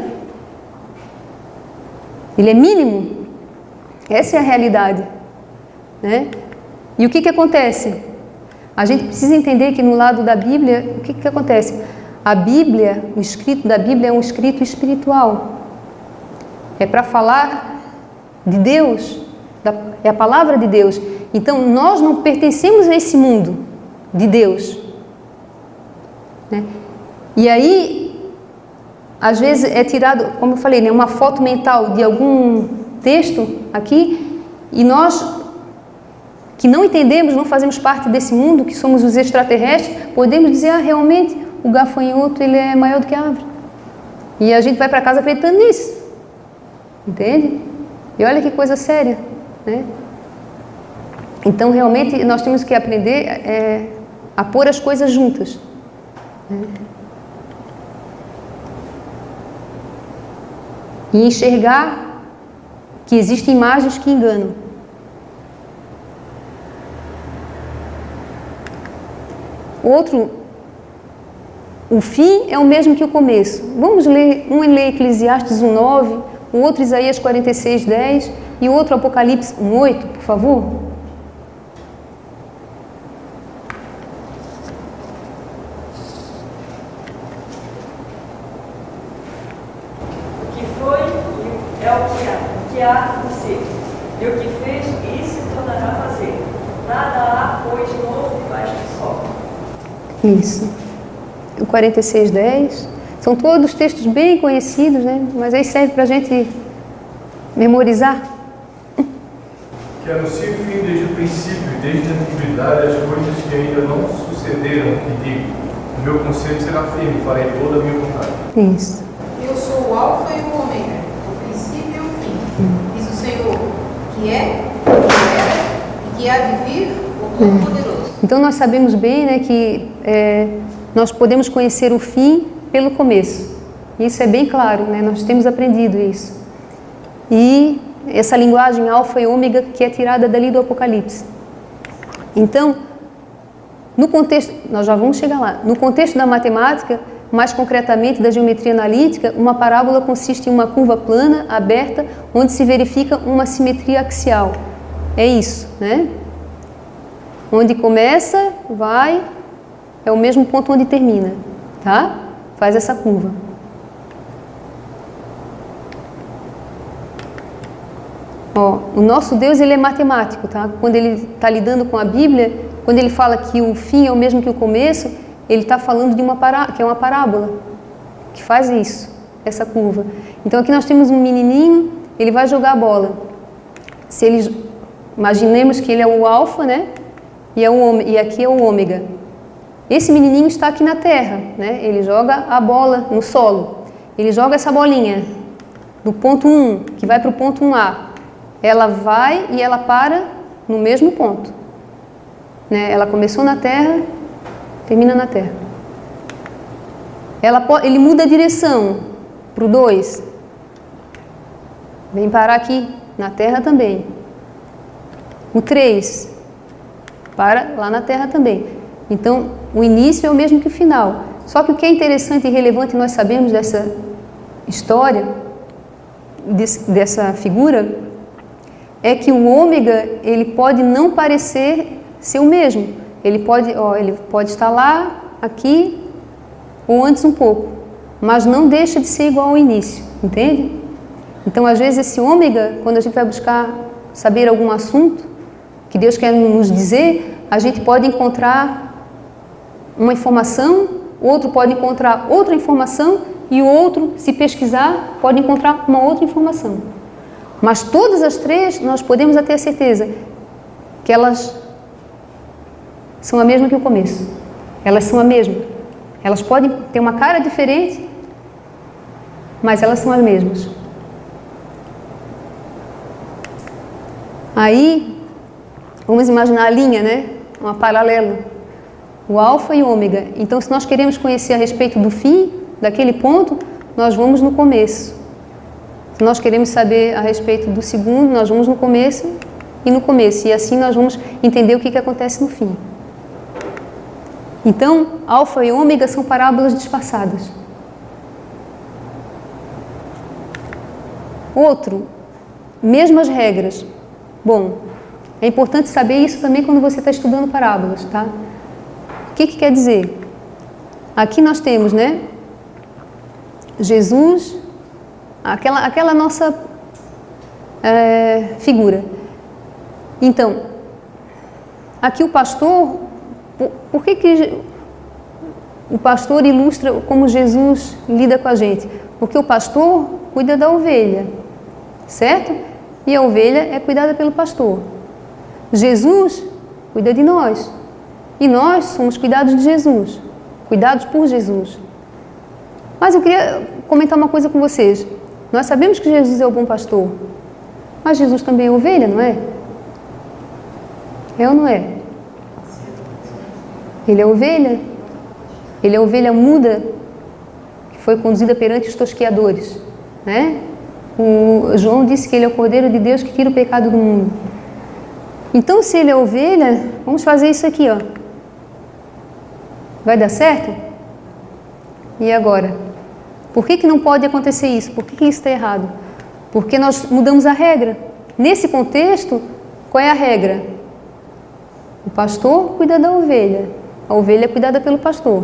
Ele é mínimo. Essa é a realidade. né? E o que acontece? A gente precisa entender que no lado da Bíblia, o que acontece? A Bíblia, o escrito da Bíblia é um escrito espiritual. É para falar de Deus, é a palavra de Deus. Então, nós não pertencemos a esse mundo de Deus, né? E aí, às vezes é tirado, como eu falei, né, uma foto mental de algum texto aqui, e nós que não entendemos, não fazemos parte desse mundo, que somos os extraterrestres, podemos dizer, realmente, o gafanhoto ele é maior do que a árvore. E a gente vai para casa acreditando nisso. Entende? E olha que coisa séria, né? Então, realmente, nós temos que aprender a pôr as coisas juntas, né? E enxergar que existem imagens que enganam. O fim é o mesmo que o começo. Vamos ler, um lê Eclesiastes 1:9, o outro Isaías 46:10 e o outro Apocalipse 1:8, por favor. O que foi é o que há de ser, e o que fez, isso se tornará a fazer. Nada há, pois, novo debaixo do sol. Isso. O 46:10. São todos textos bem conhecidos, né? Mas aí serve para a gente memorizar. Que anuncia o fim desde o princípio e desde a antiguidade as coisas que ainda não sucederam, e digo, o meu conselho será firme, farei toda a minha vontade. Isso. Eu sou o Alfa e o Ômega, o princípio e o fim, diz o Senhor, que é, que era e que há de vir, o Todo-Poderoso. Então nós sabemos bem, né, que nós podemos conhecer o fim pelo começo. Isso é bem claro, né? Nós temos aprendido isso. E essa linguagem alfa e ômega que é tirada dali do Apocalipse. Então, no contexto, nós já vamos chegar lá, no contexto da matemática, mais concretamente da geometria analítica, uma parábola consiste em uma curva plana, aberta, onde se verifica uma simetria axial. É isso, né? Onde começa, vai, é o mesmo ponto onde termina, tá? Faz essa curva. Ó, o nosso Deus, ele é matemático, tá? Quando ele está lidando com a Bíblia, quando ele fala que o fim é o mesmo que o começo, ele está falando de que é uma parábola, que faz isso, essa curva. Então aqui nós temos um menininho, ele vai jogar a bola. Imaginemos que ele é o alfa, né? E aqui é o ômega. Esse menininho está aqui na terra, né? Ele joga a bola no solo. Ele joga essa bolinha do ponto 1, que vai para o ponto 1A. Ela vai e ela para no mesmo ponto, né? Ela começou na terra, termina na terra. Ele muda a direção para o 2. Vem parar aqui na terra também. O 3 para lá na terra também. Então, o início é o mesmo que o final. Só que o que é interessante e relevante nós sabemos dessa história, dessa figura, é que o ômega, ele pode não parecer ser o mesmo. Ele pode estar lá, aqui, ou antes um pouco, mas não deixa de ser igual ao início, entende? Então, às vezes, esse ômega, quando a gente vai buscar saber algum assunto que Deus quer nos dizer, a gente pode encontrar uma informação, outro pode encontrar outra informação e o outro, se pesquisar, pode encontrar uma outra informação. Mas todas as três, nós podemos ter a certeza que elas são a mesma que o começo. Elas são a mesma. Elas podem ter uma cara diferente, mas elas são as mesmas. Aí, vamos imaginar a linha, né? Uma paralela. O alfa e o ômega. Então, se nós queremos conhecer a respeito do fim, daquele ponto, nós vamos no começo. Se nós queremos saber a respeito do segundo, nós vamos no começo e no começo. E assim nós vamos entender o que acontece no fim. Então, alfa e ômega são parábolas disfarçadas. Outro, mesmas regras. Bom, É importante saber isso também quando você está estudando parábolas, tá? O que quer dizer? Aqui nós temos, né? Jesus, aquela nossa figura. Então, aqui o pastor, por que o pastor ilustra como Jesus lida com a gente? Porque o pastor cuida da ovelha, certo? E a ovelha é cuidada pelo pastor. Jesus cuida de nós. E nós somos cuidados de Jesus, cuidados por Jesus. Mas eu queria comentar uma coisa com vocês. Nós sabemos que Jesus é o bom pastor, mas Jesus também é ovelha, não é? É ou não é? Ele é ovelha. Ele é ovelha muda, que foi conduzida perante os tosqueadores, né? O João disse que ele é o Cordeiro de Deus que tira o pecado do mundo. Então, se ele é ovelha, vamos fazer isso aqui, ó. Vai dar certo? E agora? Por que não pode acontecer isso? Por que isso está errado? Porque nós mudamos a regra. Nesse contexto, qual é a regra? O pastor cuida da ovelha. A ovelha é cuidada pelo pastor.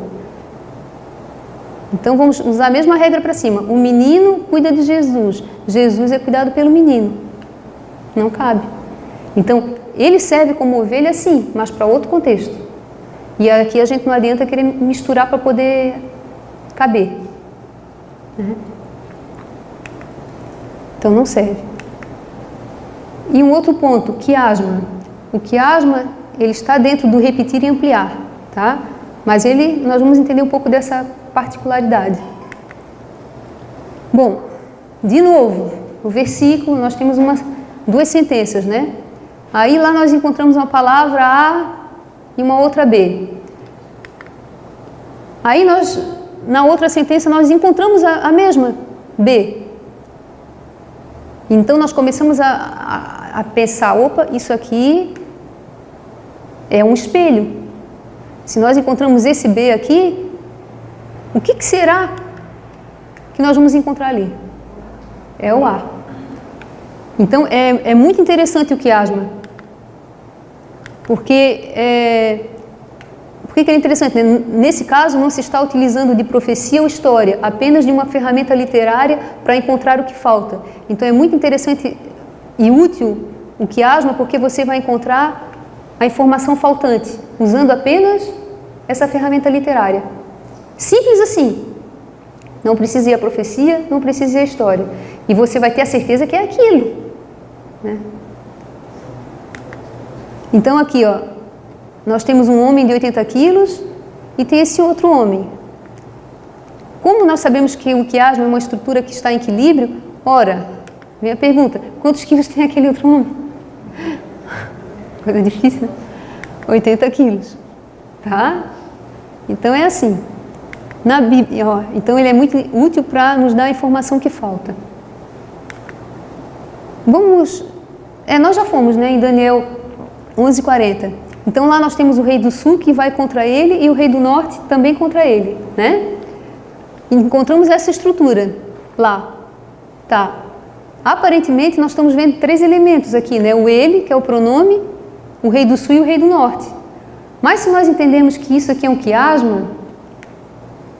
Então vamos usar a mesma regra para cima. O menino cuida de Jesus. Jesus é cuidado pelo menino. Não cabe. Então, ele serve como ovelha sim, mas para outro contexto. E aqui a gente não adianta querer misturar para poder caber. Então não serve. E um outro ponto, quiasma. O quiasma, ele está dentro do repetir e ampliar, tá? Mas nós vamos entender um pouco dessa particularidade. Bom, de novo, o versículo, nós temos duas sentenças, né? Aí lá nós encontramos uma palavra A e uma outra B. Aí na outra sentença, nós encontramos a mesma B. Então nós começamos a pensar, opa, isso aqui é um espelho. Se nós encontramos esse B aqui, o que será que nós vamos encontrar ali? É o A. Então é muito interessante o quiasma. Porque por que é interessante? Né? Nesse caso, não se está utilizando de profecia ou história, apenas de uma ferramenta literária para encontrar o que falta. Então é muito interessante e útil o quiasma, porque você vai encontrar a informação faltante, usando apenas essa ferramenta literária. Simples assim. Não precisa ir a profecia, não precisa ir a história. E você vai ter a certeza que é aquilo, né? Então aqui, ó, nós temos um homem de 80 quilos e tem esse outro homem. Como nós sabemos que o quiasma é uma estrutura que está em equilíbrio, ora, vem a pergunta, quantos quilos tem aquele outro homem? Coisa difícil, né? 80 quilos, tá? Então é assim. Na Bíblia, ó, então ele é muito útil para nos dar a informação que falta. Nós já fomos, né, em Daniel 11:40. Então lá nós temos o rei do sul que vai contra ele e o rei do norte também contra ele, né? Encontramos essa estrutura lá, tá? Aparentemente nós estamos vendo 3 elementos aqui, né? O ele, que é o pronome, o rei do sul e o rei do norte. Mas se nós entendermos que isso aqui é um quiasma,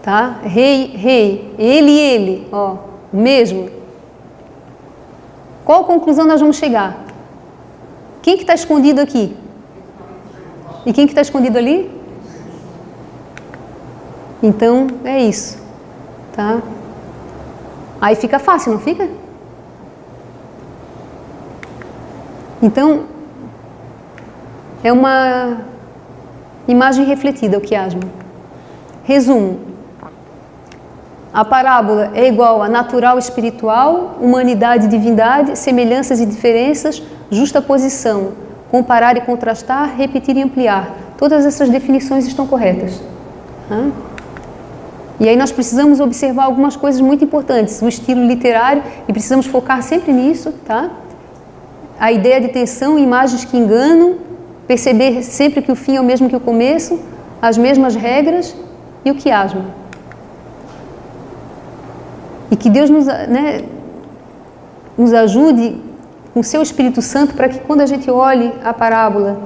tá? Rei, ele, ó, o mesmo. Qual conclusão nós vamos chegar? Quem que está escondido aqui? E quem que está escondido ali? Então, é isso, tá? Aí fica fácil, não fica? Então, é uma imagem refletida, o quiasma. Resumo. A parábola é igual a natural espiritual, humanidade e divindade, semelhanças e diferenças, justaposição, comparar e contrastar, repetir e ampliar. Todas essas definições estão corretas. E aí nós precisamos observar algumas coisas muito importantes, o estilo literário, e precisamos focar sempre nisso, tá? A ideia de tensão, imagens que enganam, perceber sempre que o fim é o mesmo que o começo, as mesmas regras e o quiasma. E que Deus nos ajude com o seu Espírito Santo para que quando a gente olhe a parábola,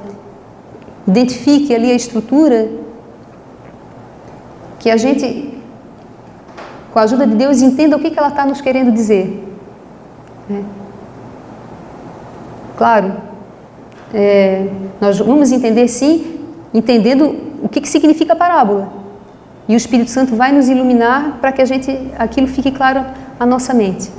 identifique ali a estrutura, que a gente, com a ajuda de Deus, entenda o que ela está nos querendo dizer. Claro, nós vamos entender sim, entendendo o que significa a parábola. E o Espírito Santo vai nos iluminar para que aquilo fique claro à nossa mente.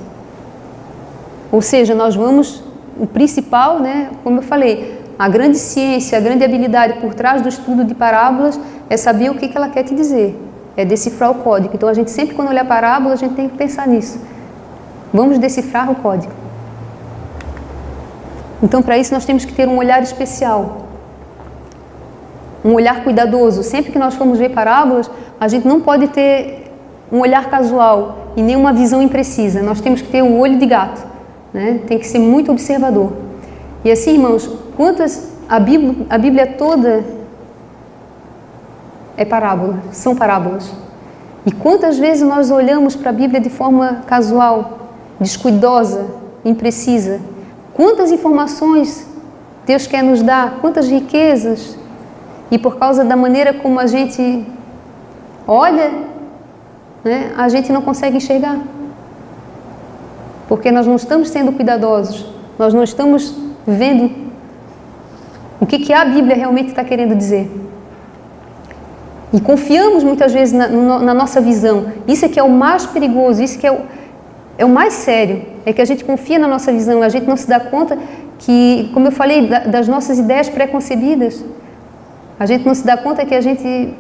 Ou seja, nós vamos, o principal, como eu falei, a grande ciência, a grande habilidade por trás do estudo de parábolas é saber o que ela quer te dizer, é decifrar o código. Então a gente sempre, quando olhar a parábola, a gente tem que pensar nisso. Vamos decifrar o código. Então, para isso, nós temos que ter um olhar especial, um olhar cuidadoso. Sempre que nós formos ver parábolas, a gente não pode ter um olhar casual e nem uma visão imprecisa. Nós temos que ter um olho de gato, Tem que ser muito observador. E assim, irmãos, a Bíblia toda é parábola, são parábolas. E quantas vezes nós olhamos para a Bíblia de forma casual, descuidosa, imprecisa? Quantas informações Deus quer nos dar, quantas riquezas, e por causa da maneira como a gente olha, a gente não consegue enxergar. Porque nós não estamos sendo cuidadosos, nós não estamos vendo o que a Bíblia realmente está querendo dizer. E confiamos muitas vezes na nossa visão. Isso é que é o mais perigoso, isso que é o mais sério, é que a gente confia na nossa visão, a gente não se dá conta que, como eu falei, das nossas ideias pré-concebidas, a gente não se dá conta que a gente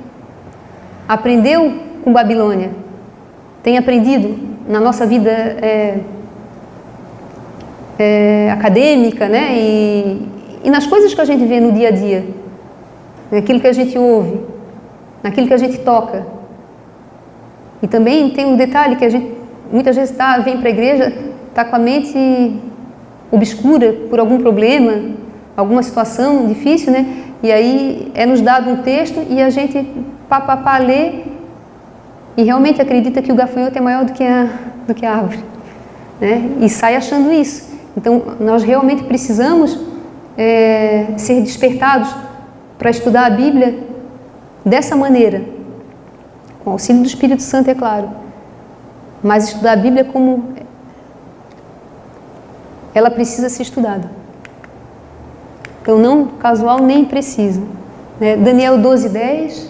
aprendeu com Babilônia, tem aprendido na nossa vida acadêmica, e nas coisas que a gente vê no dia a dia, naquilo que a gente ouve, naquilo que a gente toca. E também tem um detalhe que a gente muitas vezes vem para a igreja, está com a mente obscura por algum problema, alguma situação difícil, E aí é nos dado um texto e a gente lê e realmente acredita que o gafanhoto é maior do que a árvore, E sai achando isso. Então, nós realmente precisamos ser despertados para estudar a Bíblia dessa maneira, com o auxílio do Espírito Santo, é claro, mas estudar a Bíblia como ela precisa ser estudada. Então, não casual nem precisa. Daniel 12:10.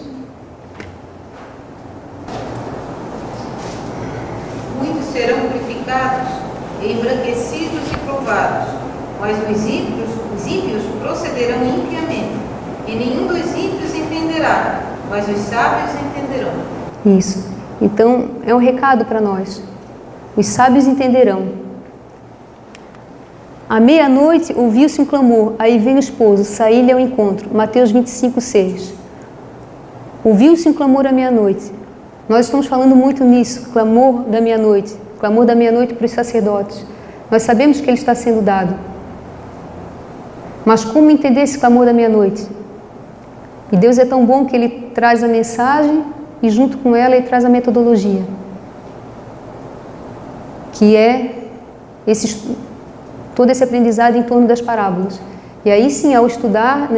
Muitos serão purificados, embranquecidos e provados, mas os ímpios procederão impiamente, e nenhum dos ímpios entenderá, mas os sábios entenderão. Isso. Então, é um recado para nós. Os sábios entenderão. À meia-noite ouviu-se um clamor, aí vem o esposo, saí-lhe ao encontro. Mateus 25:6. Ouviu-se um clamor à meia-noite. Nós estamos falando muito nisso, clamor da meia-noite para os sacerdotes. Nós sabemos que ele está sendo dado. Mas como entender esse clamor da meia-noite? E Deus é tão bom que Ele traz a mensagem e junto com ela Ele traz a metodologia, que é todo esse aprendizado em torno das parábolas. E aí sim, ao estudar,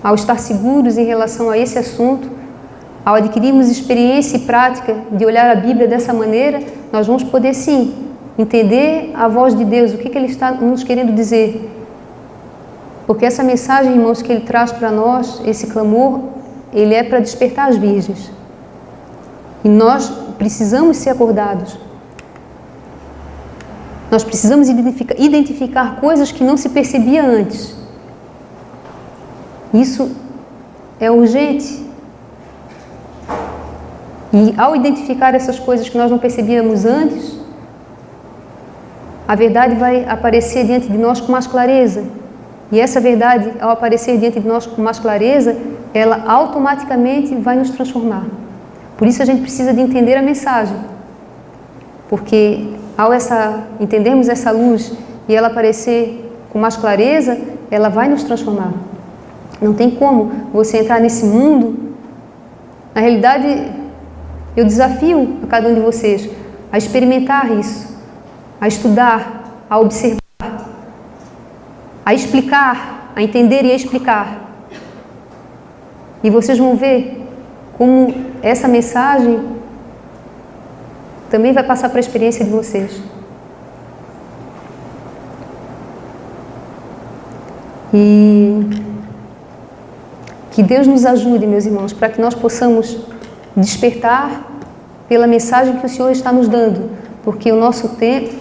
ao estar seguros em relação a esse assunto, ao adquirirmos experiência e prática de olhar a Bíblia dessa maneira, nós vamos poder sim entender a voz de Deus, o que Ele está nos querendo dizer. Porque essa mensagem, irmãos, que Ele traz para nós, esse clamor, ele é para despertar as virgens. E nós precisamos ser acordados. Nós precisamos identificar coisas que não se percebia antes. Isso é urgente. E ao identificar essas coisas que nós não percebíamos antes, a verdade vai aparecer diante de nós com mais clareza. E essa verdade, ao aparecer diante de nós com mais clareza, ela automaticamente vai nos transformar. Por isso a gente precisa de entender a mensagem. Porque ao entendermos essa luz e ela aparecer com mais clareza, ela vai nos transformar. Não tem como você entrar nesse mundo. Na realidade, eu desafio a cada um de vocês a experimentar isso, a estudar, a observar, a explicar, a entender e a explicar. E vocês vão ver como essa mensagem também vai passar para a experiência de vocês. E que Deus nos ajude, meus irmãos, para que nós possamos despertar pela mensagem que o Senhor está nos dando, porque o nosso tempo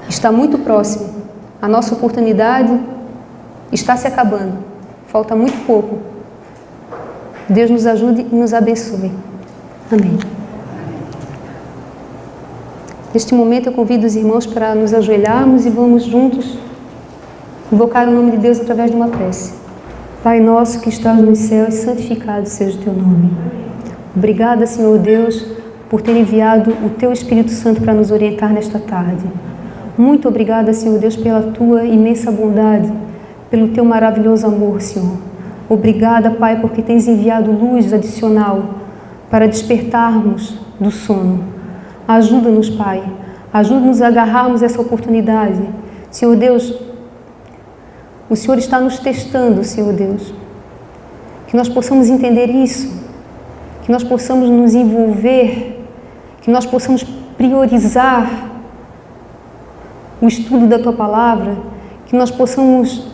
está muito próximo, a nossa oportunidade está se acabando, falta muito pouco. Deus nos ajude e nos abençoe. Amém. Neste momento eu convido os irmãos para nos ajoelharmos e vamos juntos invocar o nome de Deus através de uma prece. Pai nosso que estás nos céus, santificado seja o teu nome. Obrigada, Senhor Deus, por ter enviado o teu Espírito Santo para nos orientar nesta tarde. Muito obrigada, Senhor Deus, pela tua imensa bondade, pelo teu maravilhoso amor, Senhor. Obrigada, Pai, porque tens enviado luz adicional para despertarmos do sono. Ajuda-nos, Pai. Ajuda-nos a agarrarmos essa oportunidade. Senhor Deus, o Senhor está nos testando, Senhor Deus. Que nós possamos entender isso, que nós possamos nos envolver, que nós possamos priorizar o estudo da Tua Palavra, que nós possamos,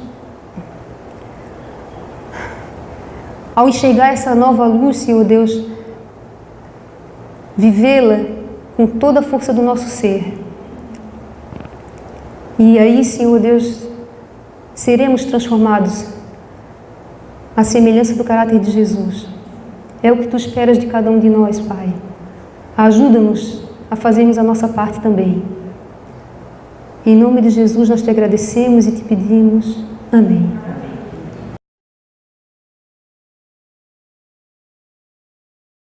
ao enxergar essa nova luz, Senhor Deus, vivê-la com toda a força do nosso ser. E aí, Senhor Deus, seremos transformados à semelhança do caráter de Jesus. É o que Tu esperas de cada um de nós, Pai. Ajuda-nos a fazermos a nossa parte também. Em nome de Jesus nós Te agradecemos e Te pedimos. Amém.